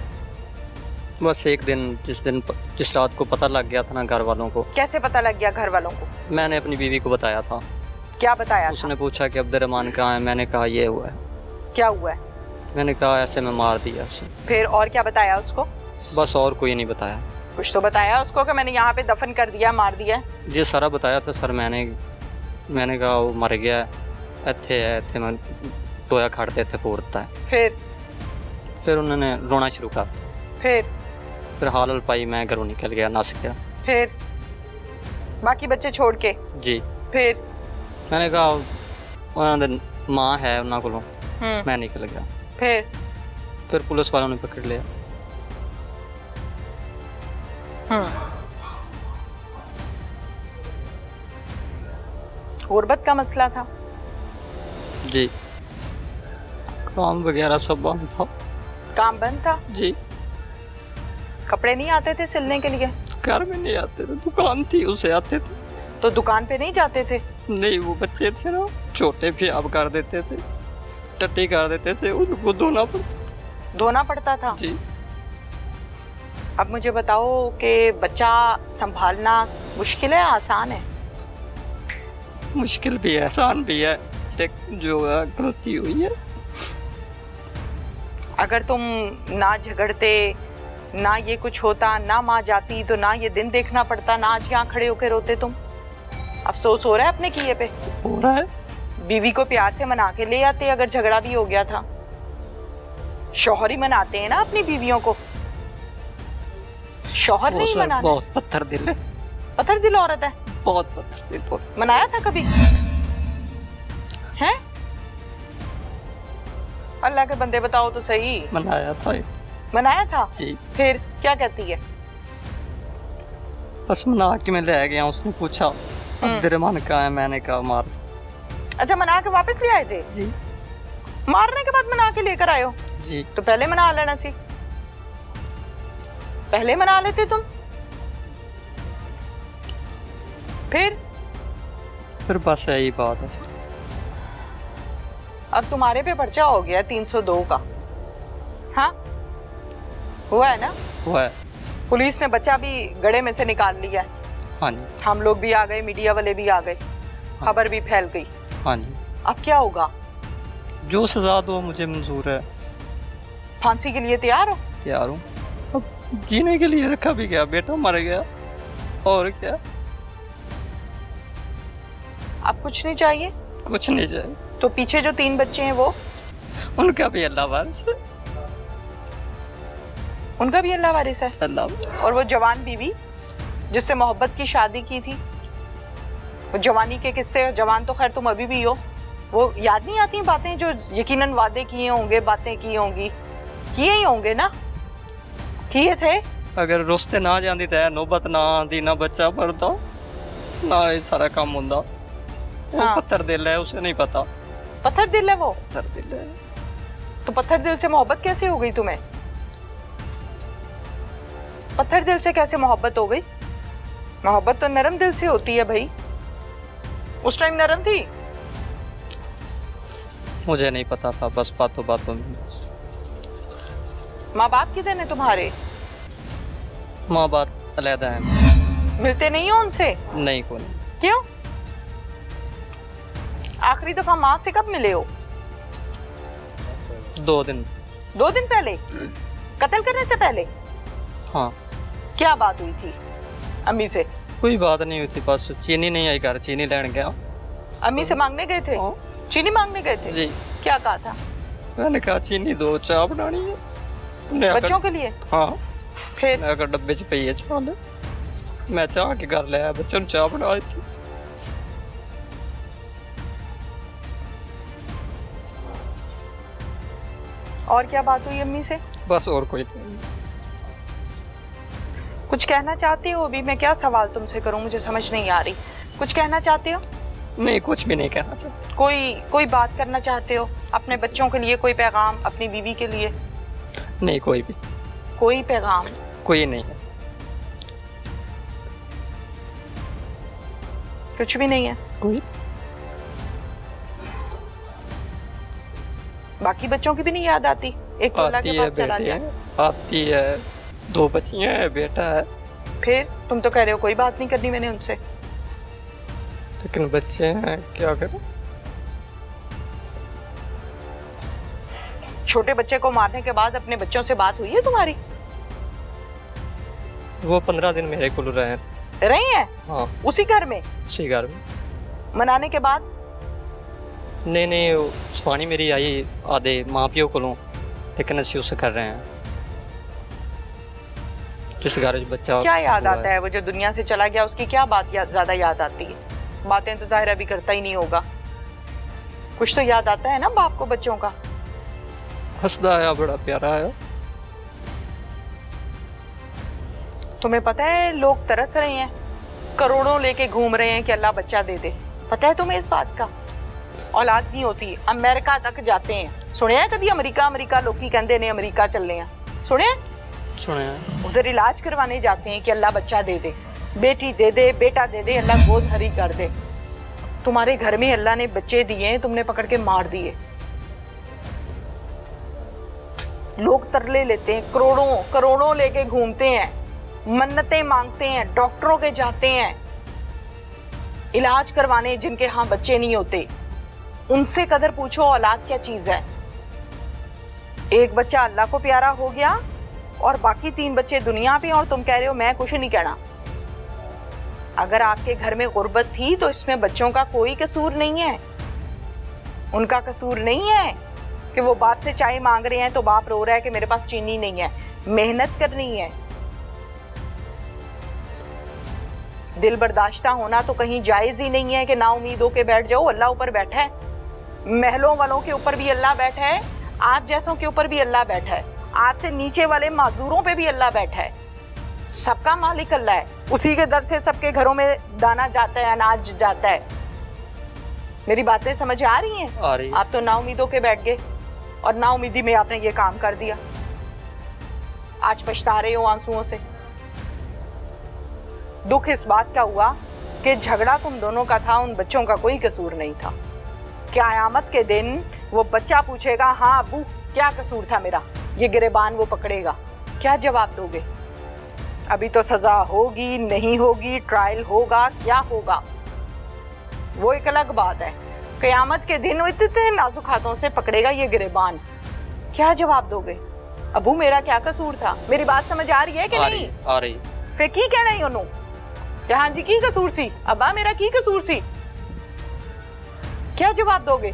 बस एक दिन, जिस रात को पता लग गया था ना घर वालों को। कैसे पता लग गया घर वालों को? मैंने अपनी बीवी को बताया था। क्या बताया? उसने पूछा कि अब्दुर्रहमान कहाँ है, मैंने कहा ये हुआ है। क्या हुआ है? मैंने कहा ऐसे मैं मार दिया उसे। फिर और क्या बताया उसको? बस और कोई नहीं बताया। कुछ तो बताया उसको कि मैंने यहाँ पे दफन कर दिया, मार दिया? ये सारा बताया था सर। मैंने कहा वो मर गया है, इत्थे मैं टोया खड़ते थे पोरता है। फिर उन्होंने रोना शुरू कर दिया। फिर हाल पाई, मैं घरों निकल गया, नस गया। फिर बाकी बच्चे छोड़ के? जी। फिर मैंने कहा उन्होंने माँ है उन्होंने को, मैं निकल गया। फिर पुलिस वालों ने पकड़ लिया। गुर्बत का मसला था? जी। काम वगैरह सब बंद था। काम बंद था? जी। कपड़े नहीं आते थे सिलने के लिए? घर में नहीं आते थे, दुकान थी उसे आते थे। तो दुकान पे नहीं जाते थे? नहीं, वो बच्चे थे ना छोटे, भी अब कर देते थे, टट्टी कर देते थे, उनको धोना पड़ता था? जी। अब मुझे बताओ कि बच्चा संभालना मुश्किल है आसान है? मुश्किल भी है, आसान भी है, जो गलती हुई है। अगर तुम ना झगड़ते, ना ये कुछ होता, ना माँ जाती, तो ना ये दिन देखना पड़ता, ना आज यहाँ खड़े होकर रोते तुम। अफसोस हो रहा है अपने किए पे? हो रहा है। बीवी को प्यार से मना के ले आते अगर झगड़ा भी हो गया था। शौहर ही मनाते हैं ना अपनी बीवियों को, शौहर नहीं मनाते। बहुत पत्थर दिल है। पत्थर दिल औरत है? बहुत पत्थर दिल। मनाया था कभी? हैं? अल्लाह के बंदे बताओ तो सही। मनाया था। मनाया था? जी। फिर क्या कहती है? बस मना के मैं ले गया, उसने पूछा अब्दुर्रहमान कहाँ है, मैंने कहा मार। अच्छा, मना के वापस ले आए थे? जी। मारने के बाद मना के लेकर आए हो? जी। तो पहले मना लेना सी, पहले मना लेते तुम। फिर बस यही बात है। अब तुम्हारे पे पर्चा हो गया 302 का। हाँ, हुआ है ना? हुआ है। पुलिस ने बच्चा भी गड़े में से निकाल लिया है। हाँ जी। हम लोग भी आ गए, मीडिया वाले भी आ गए, खबर भी फैल गई। हाँ जी। अब क्या होगा? जो सजा दो मुझे मंजूर है। फांसी के लिए तैयार हो? तैयार हूँ। अब जीने के लिए रखा भी गया, बेटा मर गया, और क्या। अब कुछ नहीं चाहिए? कुछ नहीं चाहिए। तो पीछे जो 3 बच्चे हैं वो? उनका भी अल्लाह वारिस है। उनका भी अल्लाह वारिस है? अल्लाह। और वो जवान बीवी जिससे मोहब्बत की शादी की थी, वो जवानी के किस्से, जवान तो खैर तुम अभी भी हो, वो याद नहीं आती बातें जो यकीनन वादे किए होंगे, बातें की होंगी, किए ही होंगे ना? किए थे? अगर रुस्ते ना जाती तो नौबत ना आती, ना बच्चा भरता, ना ये सारा काम होंदा। वो हाँ। पत्थर दिल है, उसे नहीं पता। पत्थर दिल है वो? पत्थर दिल है। तो पत्थर दिल से मोहब्बत कैसे हो गई तुम्हें? पत्थर दिल से कैसे मोहब्बत हो गई? मोहब्बत तो नरम दिल से होती है भाई। उस टाइम नरम थी? मुझे नहीं पता था, बस बातों बातों में। माँ बाप किधर है तुम्हारे? माँ बाप अलहदा है। मिलते नहीं हो उनसे? नहीं, कोई। क्यों? आखिरी दफा माँ से कब मिले हो? 2 दिन। 2 दिन पहले? कत्ल करने से पहले? हाँ। क्या बात हुई थी अम्मी से? कोई बात नहीं हुई थी, बस चीनी नहीं आई घर, चीनी लेने गया। अम्मी से मांगने गए थे? हाँ। चीनी मांगने गए थे? जी। क्या कहा था? मैंने कहा चीनी दो, चाय बनानी है। बच्चों के लिए? हाँ। फिर? मैं अगर डब्बे च पई है चाह, मैं चाह के घर ले आया, बच्चों ने चाह बना दी थी। और क्या बात हुई अम्मी से? बस और कोई नहीं। कुछ कहना चाहते हो? अभी मैं क्या सवाल तुमसे करूं, मुझे समझ नहीं आ रही। कुछ कहना चाहते हो? नहीं, कुछ भी नहीं कहना चाहता। कोई बात करना चाहते हो अपने बच्चों के लिए? कोई पैगाम अपनी बीवी के लिए? नहीं, कोई भी। कोई पैगाम? कोई नहीं है। कुछ भी नहीं है? कोई। बाकी बच्चों की भी नहीं याद आती? एक तो अल्लाह के पास चला गया। आती है, 2 बच्चियां हैं, बेटा है। फिर तुम तो कह रहे हो कोई बात नहीं करनी मैंने उनसे। लेकिन बच्चे हैं, क्या करूं? छोटे बच्चे को मारने के बाद अपने बच्चों से बात हुई है तुम्हारी? वो 15 दिन मेरे को रही हैं? हाँ। उसी घर में? उसी घर में। मनाने के बाद? नहीं, स्वानी मेरी आई आधे माँ प्यो को, लेकिन असी उससे कर रहे हैं। किस घर बच्चा क्या याद आता है? वो जो दुनिया से चला गया उसकी क्या बात ज्यादा याद आती है? बातें तो जाहिर अभी करता ही नहीं होगा। कुछ तो याद आता है ना बाप को बच्चों का? हंसदा आया, बड़ा प्यारा आया। तुम्हें पता है लोग तरस रहे हैं, करोड़ों लेके घूम रहे हैं कि अल्लाह बच्चा दे दे। पता है तुम्हें इस बात का? औलाद नहीं होती, अमेरिका तक जाते हैं। सुने हैं कभी? अमेरिका लोग कहते ने अमेरिका चलने हैं, सुने हैं? सुने हैं। उधर इलाज करवाने जाते हैं कि अल्लाह बच्चा दे दे, बेटी दे दे, बेटा दे दे, अल्लाह गोद हरी कर दे। तुम्हारे घर में अल्लाह ने बच्चे दिए, तुमने पकड़ के मार दिए। लोग तरले लेते हैं, करोड़ों लेके घूमते हैं, मन्नतें मांगते हैं, डॉक्टरों के जाते हैं इलाज करवाने, जिनके यहाँ बच्चे नहीं होते। उनसे कदर पूछो औलाद क्या चीज है। एक बच्चा अल्लाह को प्यारा हो गया और बाकी 3 बच्चे दुनिया पे, और तुम कह रहे हो मैं कुछ नहीं कहना। अगर आपके घर में गुर्बत थी तो इसमें बच्चों का कोई कसूर नहीं है। उनका कसूर नहीं है कि वो बाप से चाय मांग रहे हैं तो बाप रो रहा है कि मेरे पास चीनी नहीं है। मेहनत करनी है, दिल बर्दाश्ता होना तो कहीं जायज ही नहीं है कि ना उम्मीद हो के बैठ जाओ। अल्लाह ऊपर बैठा है, महलों वालों के ऊपर भी अल्लाह बैठा है, आप जैसों के ऊपर भी अल्लाह बैठा है, आज से नीचे वाले माजूरों पे भी अल्लाह बैठा है। सबका मालिक अल्लाह है, उसी के दर से सबके घरों में दाना जाता है, अनाज जाता है। मेरी बातें समझ आ रही हैं? आ रही है। आप तो ना उम्मीदों के बैठ गए और ना उम्मीदी में आपने ये काम कर दिया। आज पछता रहे हो आंसुओं से। दुख इस बात का हुआ कि झगड़ा तुम दोनों का था, उन बच्चों का कोई कसूर नहीं था। क़यामत के दिन वो बच्चा पूछेगा, हाँ अबू क्या कसूर था मेरा, ये गिरेबान वो पकड़ेगा, क्या जवाब दोगे? अभी तो सजा होगी, नहीं होगी, ट्रायल होगा, क्या होगा वो एक अलग बात है। क़यामत के दिन वो इतने नाजुक हाथों से पकड़ेगा ये गिरेबान, क्या जवाब दोगे? अबू मेरा क्या कसूर था? मेरी बात समझ आ रही है कि नहीं? आ रही। फिर की कहना ही उन्हों जहां जी की कसूर सी, अब्बा मेरा की कसूर सी, क्या जवाब दोगे?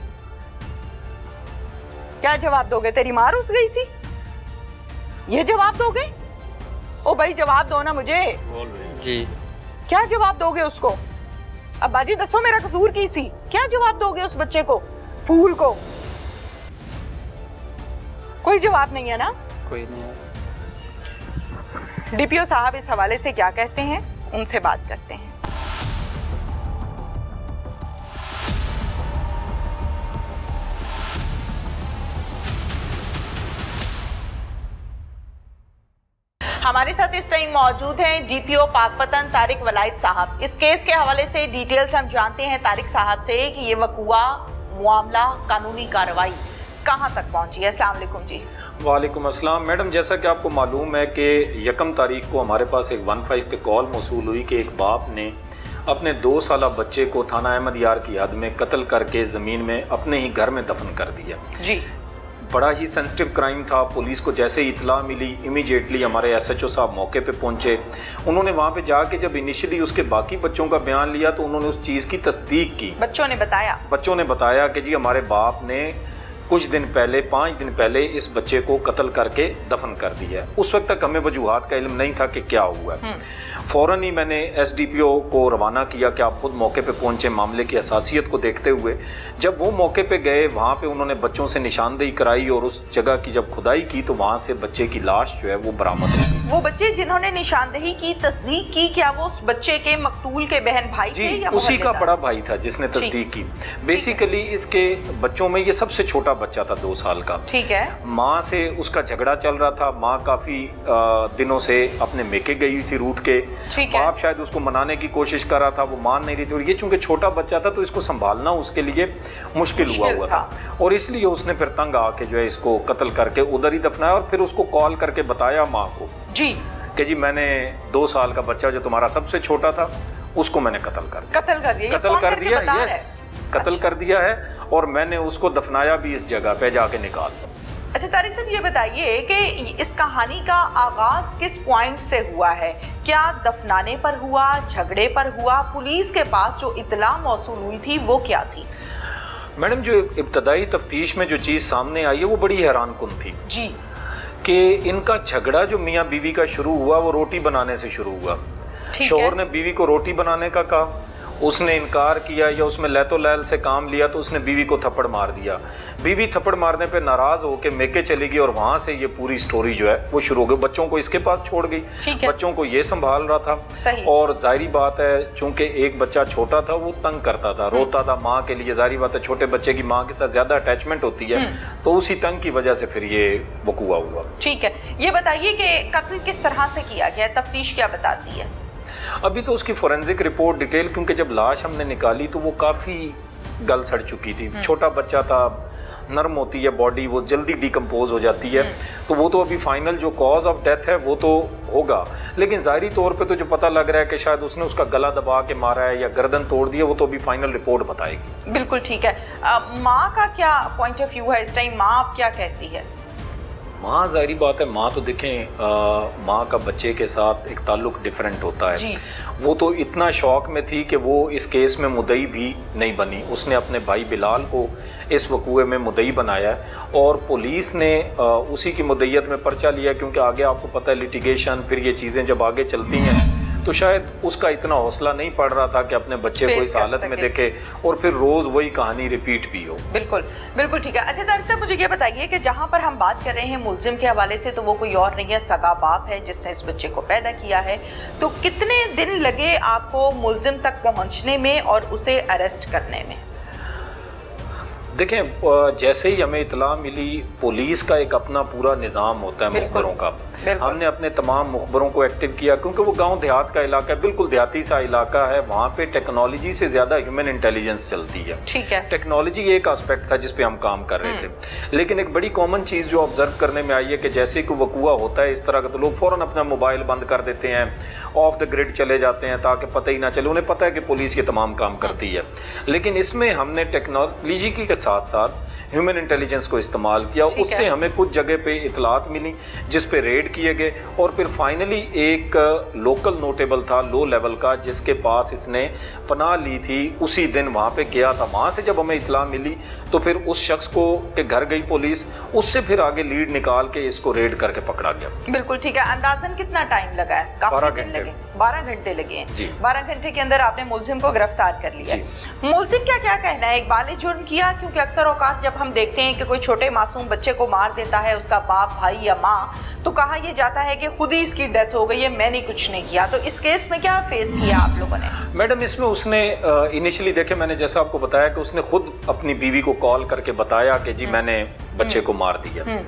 क्या जवाब दोगे? तेरी मां रुस गई सी, ये जवाब दोगे? ओ भाई जवाब दो ना मुझे जी। क्या जवाब दोगे उसको? अब्बा जी दसो मेरा कसूर की सी, क्या जवाब दोगे उस बच्चे को, फूल को? कोई जवाब नहीं है ना? कोई नहीं है। डीपीओ साहब इस हवाले से क्या कहते हैं, उनसे बात करते हैं। हमारे साथ इस टाइम मौजूद हैं डीपीओ पाकपतन तारिक वलायत साहब। इस केस के हवाले से डिटेल्स हम जानते हैं तारिक साहब से कि ये वकुआ, मामला, कानूनी कार्रवाई कहां तक पहुंची है। अस्सलाम वालेकुम जी। वालेकुम अस्सलाम। मैडम, जैसा कि आपको मालूम है कि 1 तारीख को हमारे पास एक 15 पे कॉल मौसूल हुई कि एक बाप ने अपने 2 साला बच्चे को थाना अहमद यार की हद में कत्ल करके ज़मीन में अपने ही घर में दफन कर दिया जी। बड़ा ही सेंसिटिव क्राइम था। पुलिस को जैसे ही इतला मिली, इमीडिएटली हमारे एसएचओ साहब मौके पे पहुंचे। उन्होंने वहाँ पे जाके जब इनिशियली उसके बाकी बच्चों का बयान लिया तो उन्होंने उस चीज़ की तस्दीक की। बच्चों ने बताया कि जी हमारे बाप ने कुछ दिन पहले, 5 दिन पहले इस बच्चे को कत्ल करके दफन कर दिया। उस वक्त तक हमें वजूहात का इल्म नहीं था कि क्या हुआ है। फ़ौरन ही मैंने एसडीपीओ को रवाना किया कि आप खुद मौके पे पहुंचे मामले की हसासियत को देखते हुए। जब वो मौके पे गए, वहाँ पे उन्होंने बच्चों से निशानदेही कराई और उस जगह की जब खुदाई की तो वहाँ से बच्चे की लाश जो है वो बरामद हो गई। वो बच्चे जिन्होंने निशानदेही की, तस्दीक की, क्या वो उस बच्चे के मकतूल के बहन भाई थे या उसी का बड़ा भाई था जिसने तस्दीक की। बेसिकली इसके बच्चों में ये सबसे छोटा बच्चा था, 2 साल का। ठीक है। माँ से उसका झगड़ा चल रहा था। माँ काफी दिनों से अपने मेके गई हुई थी रूठ के। बाप शायद उसको मनाने की कोशिश कर रहा था, वो मान नहीं रही थी। और ये चूंकि छोटा बच्चा था तो इसको संभालना उसके लिए मुश्किल हुआ था और इसलिए उसने फिर तंग आके जो है इसको कत्ल करके उधर ही दफनाया और फिर उसको कॉल करके बताया माँ को जी कि जी मैंने 2 साल का बच्चा जो तुम्हारा सबसे छोटा था उसको मैंने कत्ल कर दिया है और मैंने उसको दफनाया भी इस जगह पे जाके निकाल। अच्छा तारिक साहब, ये बताइए कि इस कहानी का आगाज किस पॉइंट से हुआ है? क्या दफनाने पर हुआ, झगड़े पर हुआ? पुलिस के पास जो इतला मौसूल हुई थी वो क्या थी? मैडम, जो इब्तदाई तफ्तीश में जो चीज़ सामने आई है वो बड़ी हैरानकुन थी जी, कि इनका झगड़ा जो मियाँ बीवी का शुरू हुआ वो रोटी बनाने से शुरू हुआ। शोहर ने बीवी को रोटी बनाने का कहा, उसने इनकार किया या उसमें लैतो लैल से काम लिया तो उसने बीवी को थप्पड़ मार दिया। बीवी थप्पड़ मारने पे नाराज होकर मेके चली गई और वहां से ये पूरी स्टोरी जो है वो शुरू हो गई। बच्चों को इसके पास छोड़ गई, बच्चों को ये संभाल रहा था और जाहिर बात है चूंकि एक बच्चा छोटा था वो तंग करता था, रोता था माँ के लिए। जाहिर बात है छोटे बच्चे की माँ के साथ ज्यादा अटैचमेंट होती है तो उसी तंग की वजह से फिर ये वकूआ हुआ। ठीक है, ये बताइए कि कत्ल किस तरह से किया गया, तफ्तीश क्या बताती है? अभी तो उसकी फोरेंसिक रिपोर्ट डिटेल, क्योंकि जब लाश हमने निकाली तो वो काफ़ी गल सड़ चुकी थी। छोटा बच्चा था, नरम होती है बॉडी, वो जल्दी डिकम्पोज हो जाती है। तो वो तो अभी फाइनल जो कॉज ऑफ डेथ है वो तो होगा, लेकिन ज़ाहिरी तौर पे तो जो पता लग रहा है कि शायद उसने उसका गला दबा के मारा है या गर्दन तोड़ दी है, वो तो अभी फाइनल रिपोर्ट बताएगी। बिल्कुल ठीक है। माँ का क्या पॉइंट ऑफ व्यू है इस टाइम? माँ आप क्या कहती है? माँ जाहिर बात है, माँ तो देखें माँ का बच्चे के साथ एक ताल्लुक डिफरेंट होता है। वो तो इतना शौक में थी कि वो इस केस में मुद्दई भी नहीं बनी। उसने अपने भाई बिलाल को इस वकूए में मुद्दई बनाया और पुलिस ने उसी की मुद्दईयत में पर्चा लिया, क्योंकि आगे आपको पता है लिटिगेशन, फिर ये चीज़ें जब आगे चलती हैं तो शायद उसका इतना हौसला नहीं पड़ रहा था कि अपने बच्चे को इस हालत में देखे और फिर रोज वही कहानी रिपीट भी हो। बिल्कुल बिल्कुल ठीक है। अच्छा तारिक साहब, मुझे ये बताइए कि जहाँ पर हम बात कर रहे हैं मुलजिम के हवाले से, तो वो कोई और नहीं है, सगा बाप है जिसने इस बच्चे को पैदा किया है। तो कितने दिन लगे आपको मुलजिम तक पहुँचने में और उसे अरेस्ट करने में? देखें, जैसे ही हमें इतला मिली, पुलिस का एक अपना पूरा निज़ाम होता है मुखबरों का। हमने अपने तमाम मुखबरों को एक्टिव किया, क्योंकि वो गांव देहात का इलाका है, बिल्कुल देहाती सा इलाका है। वहाँ पे टेक्नोलॉजी से ज़्यादा ह्यूमन इंटेलिजेंस चलती है। ठीक है। टेक्नोलॉजी एक एस्पेक्ट था जिस पे हम काम कर रहे थे, लेकिन एक बड़ी कॉमन चीज़ जो ऑब्जर्व करने में आई है कि जैसे कि वकूआ होता है इस तरह का, तो लोग फ़ौरन अपना मोबाइल बंद कर देते हैं, ऑफ द ग्रिड चले जाते हैं ताकि पता ही ना चले। उन्हें पता है कि पुलिस ये तमाम काम करती है, लेकिन इसमें हमने टेक्नोलॉजी के साथ साथ ह्यूमन इंटेलिजेंस को इस्तेमाल किया। उससे हमें कुछ जगह पे इतलात मिली जिस पे रेड किए गए और फिर फाइनली एक लोकल नोटेबल था लो लेवल का जिसके पास इसने पनाह ली थी, उसी दिन वहाँ पे गया था। वहाँ से जब हमें इतला मिली तो फिर उस शख्स को के घर गई पुलिस, उससे फिर आगे लीड निकाल के इसको रेड करके पकड़ा गया। बिल्कुल ठीक है। अंदाजन कितना टाइम लगा है? 12 घंटे। 12 घंटे लगे हैं। 12 घंटे के अंदर आपने मुलजिम को गिरफ्तार कर लिया। मुलजिम का क्या कहना है? इकबाल जुर्म किया? क्योंकि अक्सर औकात जब हम देखते हैं कि कोई छोटे मासूम बच्चे को मार देता है उसका बाप, भाई या माँ, तो कहा ये जाता है कि खुद ही इसकी डेथ हो गई है, मैंने कुछ नहीं किया। तो इस केस में क्या फेस किया आप लोगों ने? मैडम इसमें उसने इनिशियली देखे, मैंने जैसा आपको बताया कि उसने खुद अपनी बीवी को कॉल करके बताया कि जी मैंने बच्चे को मार दिया।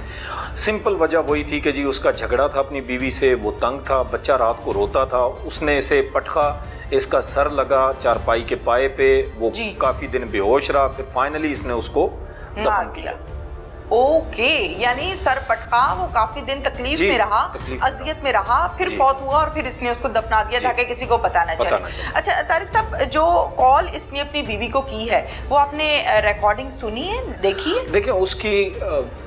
सिंपल वजह वही थी कि जी उसका झगड़ा था अपनी बीवी से, वो तंग था, बच्चा रात को रोता था, उसने इसे पटखा, इसका सर लगा चारपाई के पाए पे, वो काफी दिन बेहोश रहा, फिर फाइनली इसने उसको दफन किया। ओके, यानी सर पटका, वो काफी दिन तकलीफ में रहा, अजियत में रहा, फिर फौत हुआ और फिर इसने उसको दफना दिया ताकि किसी को पता ना चले। अच्छा तारिक साहब, जो कॉल इसने अपनी बीवी को की है वो आपने रिकॉर्डिंग सुनी है, देखी है? देखिए उसकी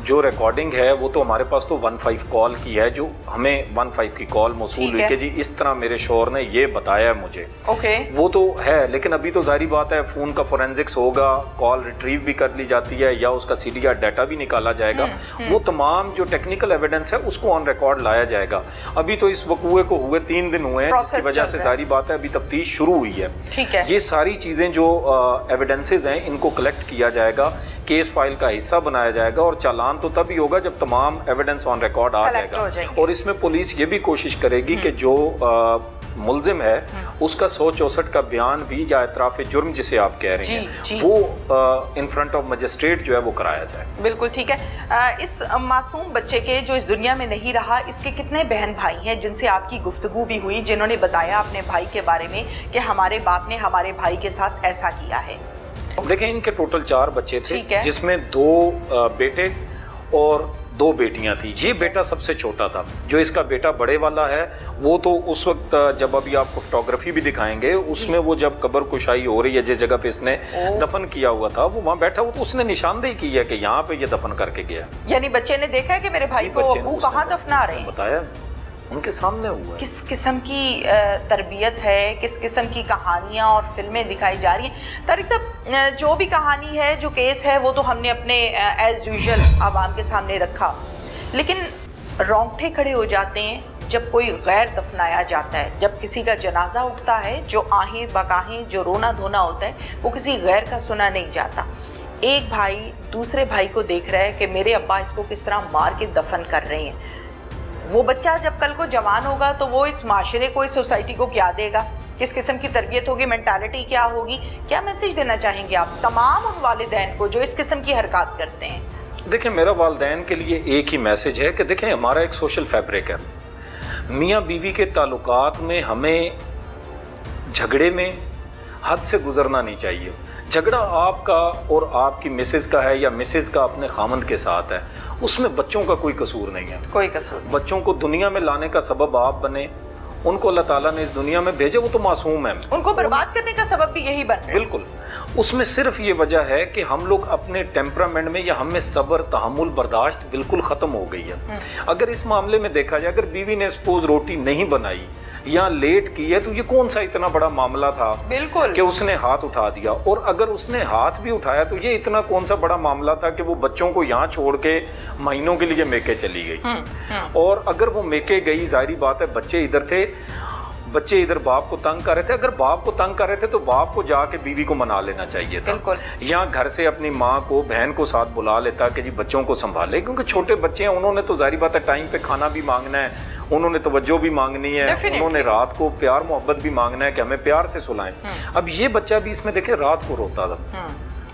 जो रिकॉर्डिंग है वो तो हमारे पास तो 15 कॉल की है, जो हमें 15 की कॉल मौसूल हुई कि जी इस तरह मेरे शोहर ने ये बताया है मुझे। ओके, वो तो है, लेकिन अभी तो जाहिर बात है फोन का फोरेंसिक्स होगा, कॉल रिट्रीव भी कर ली जाती है या उसका सीडीआर डाटा भी निकाला जाएगा, वो तमाम जो टेक्निकल एविडेंस है उसको ऑन रिकॉर्ड लाया जाएगा। अभी तो इस वकूए को हुए 3 दिन हुए हैं, जिसकी वजह से जाहिर बात है अभी तफ्तीश शुरू हुई है। ठीक है, ये सारी चीजें जो एविडेंसेस हैं इनको कलेक्ट किया जाएगा, केस फाइल का हिस्सा बनाया जाएगा और चालान तो तभी होगा जब तमाम एविडेंस ऑन रिकॉर्ड आ जाएगा। और इसमें पुलिस ये भी कोशिश करेगी कि जो मुल्जिम है उसका 164 का बयान भी या इतराफ जुर्म जिसे आप कह रहे हैं वो इन फ्रंट ऑफ मजिस्ट्रेट जो है वो कराया जाए। बिल्कुल ठीक है। इस मासूम बच्चे के जो इस दुनिया में नहीं रहा, इसके कितने बहन भाई हैं जिनसे आपकी गुफ्तगू भी हुई, जिन्होंने बताया अपने भाई के बारे में कि हमारे बाप ने हमारे भाई के साथ ऐसा किया है? देखें इनके टोटल 4 बच्चे थे, जिसमें 2 बेटे और 2 बेटियां थी। ये बेटा सबसे छोटा था। जो इसका बेटा बड़े वाला है वो तो उस वक्त, जब अभी आपको फोटोग्राफी भी दिखाएंगे, उसमें वो जब कब्र कुशाई हो रही है जिस जगह पे इसने दफन किया हुआ था वो वहाँ बैठा हुआ, तो उसने निशानदेही की है कि यहाँ पे ये दफन करके गया। यानी बच्चे ने देखा है कि मेरे भाई को अबू कहाँ दफना रहे हैं, बताया उनके सामने हुआ। किस किस्म की तरबियत है, किस किस्म की कहानियाँ और फिल्में दिखाई जा रही हैं। तारिक साहब, जो भी कहानी है, जो केस है, वो तो हमने अपने एज यूजुअल आवाम के सामने रखा, लेकिन रोंगटे खड़े हो जाते हैं जब कोई गैर दफनाया जाता है, जब किसी का जनाजा उठता है, जो आहें बकाहें, जो रोना धोना होता है, वो किसी गैर का सुना नहीं जाता। एक भाई दूसरे भाई को देख रहा है कि मेरे अब्बा इसको किस तरह मार के दफन कर रहे हैं। वो बच्चा जब कल को जवान होगा तो वो इस माशरे को, इस सोसाइटी को क्या देगा, किस किस्म की तरबियत होगी, मेंटालिटी क्या होगी? क्या मैसेज देना चाहेंगे आप तमाम उन वालिदैन को जो इस किस्म की हरकत करते हैं? देखिए मेरा वालिदैन के लिए एक ही मैसेज है कि देखें हमारा एक सोशल फैब्रिक है, मियाँ बीवी के ताल्लुकात में हमें झगड़े में हद से गुजरना नहीं चाहिए। झगड़ा आपका और आपकी मिसेज का है या मिसेज का अपने खामंद के साथ है, उसमें बच्चों का कोई कसूर नहीं है। कोई कसूर नहीं। बच्चों को दुनिया में लाने का सबब आप बने, उनको अल्लाह ताला ने इस दुनिया में भेजे, वो तो मासूम है, उनको बर्बाद करने का सबब भी यही बन रहा है। बिल्कुल, उसमें सिर्फ ये वजह है कि हम लोग अपने टेम्परामेंट में या हमें सब्र, तहम्मुल, बर्दाश्त बिल्कुल ख़त्म हो गई है। अगर इस मामले में देखा जाए, अगर बीवी ने सपोज रोटी नहीं बनाई या लेट की है, तो ये कौन सा इतना बड़ा मामला था बिल्कुल कि उसने हाथ उठा दिया। और अगर उसने हाथ भी उठाया तो ये इतना कौन सा बड़ा मामला था कि वो बच्चों को यहाँ छोड़ के महीनों के लिए मेके चली गई। और अगर वो मेके गई, जाहिर बात है बच्चे इधर थे, बच्चे इधर बाप को तंग कर रहे थे। अगर बाप को तंग कर रहे थे तो बाप को जाके बीवी को मना लेना चाहिए था, या घर से अपनी माँ को, बहन को साथ बुला लेता कि जी बच्चों को संभाले, क्योंकि छोटे बच्चे हैं, उन्होंने तो जाहिर बात है टाइम पे खाना भी मांगना है, उन्होंने तवज्जो भी मांगनी है, उन्होंने रात को प्यार मोहब्बत भी मांगना है कि हमें प्यार से सुलाएं। अब ये बच्चा भी इसमें देखे रात को रोता था,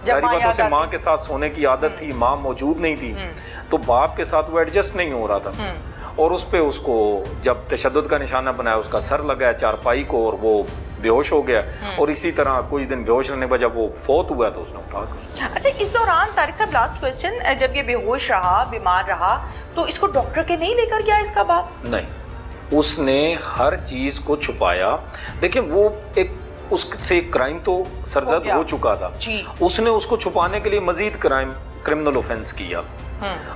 जाहिर बात है उसे माँ के साथ सोने की आदत थी, माँ मौजूद नहीं थी, तो बाप के साथ वो एडजस्ट नहीं हो रहा था। और उस पे उसको जब तशद्दुद का निशाना बनाया, उसका सर लगाया चारपाई को और वो बेहोश हो गया। और इसी तरह कुछ दिन बेहोश रहने के बाद जब वो फौत हुआ तो उसने उठा। अच्छा, इस दौरान तारिक साहब लास्ट क्वेश्चन, जब ये बेहोश रहा, बीमार रहा, तो इसको डॉक्टर के नहीं लेकर गया इसका बाप? नहीं, उसने हर चीज को छुपाया। देखिए वो एक उससे एक क्राइम तो सरजद हो चुका था, उसने उसको छुपाने के लिए मजीद क्रिमिनल ऑफेंस किया।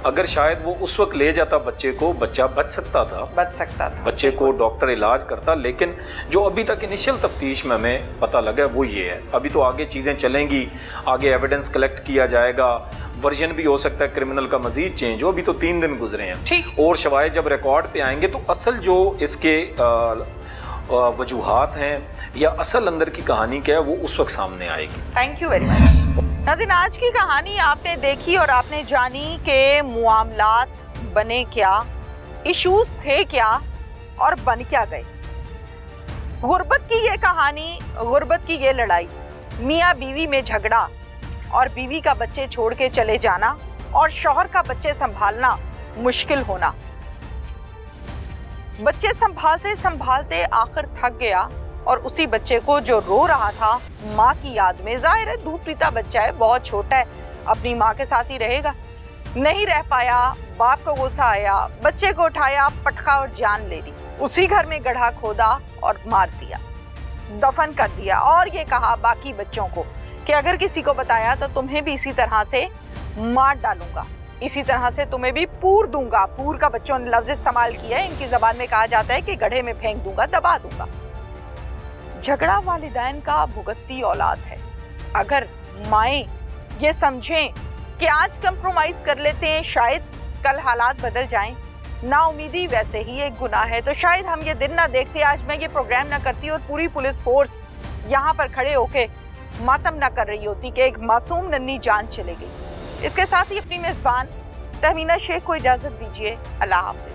अगर शायद वो उस वक्त ले जाता बच्चे को, बच्चा बच सकता था, बच्चे को डॉक्टर इलाज करता। लेकिन जो अभी तक इनिशियल तफ्तीश में हमें पता लगा वो ये है। अभी तो आगे चीज़ें चलेंगी, आगे एविडेंस कलेक्ट किया जाएगा, वर्जन भी हो सकता है क्रिमिनल का मजीद चेंज हो। अभी तो 3 दिन गुजरे हैं, और शवाहिद जब रिकॉर्ड पे आएंगे तो असल जो इसके वजूहात हैं या असल अंदर की कहानी क्या है वो उस वक्त सामने आएगी। Thank you very much. नाज़रीन, आज की कहानी आपने देखी और आपने जानी कि मामलात बने क्या, इश्यूज थे क्या और बन क्या गए? गुर्बत की ये कहानी, गुर्बत की ये लड़ाई, मियाँ बीवी में झगड़ा और बीवी का बच्चे छोड़ के चले जाना और शौहर का बच्चे संभालना मुश्किल होना। बच्चे संभालते संभालते आखिर थक गया और उसी बच्चे को जो रो रहा था माँ की याद में, जाहिर है दूध पीता बच्चा है, बहुत छोटा है, अपनी माँ के साथ ही रहेगा, नहीं रह पाया, बाप को गुस्सा आया, बच्चे को उठाया, पटखा और जान ले ली, उसी घर में गड्ढा खोदा और मार दिया, दफन कर दिया और ये कहा बाकी बच्चों को कि अगर किसी को बताया तो तुम्हें भी इसी तरह से मार डालूंगा, इसी तरह से तुम्हें भी पूर दूंगा। पूर का बच्चों ने लफ्ज इस्तेमाल किया है, इनकी जबान में कहा जाता है कि गड्ढे में फेंक दूंगा, दबा दूंगा। झगड़ा वालिदैन का भुगतती औलाद है। अगर माएँ ये समझें कि आज कंप्रोमाइज कर लेते हैं, शायद कल हालात बदल जाएं, नाउमीदी वैसे ही एक गुनाह है, तो शायद हम ये दिन ना देखते, आज मैं ये प्रोग्राम ना करती और पूरी पुलिस फोर्स यहाँ पर खड़े होके मातम ना कर रही होती कि एक मासूम नन्ही जान चले गई। इसके साथ ही अपनी मेजबान तहमीना शेख को इजाजत दीजिए। अल्लाह हाफिज।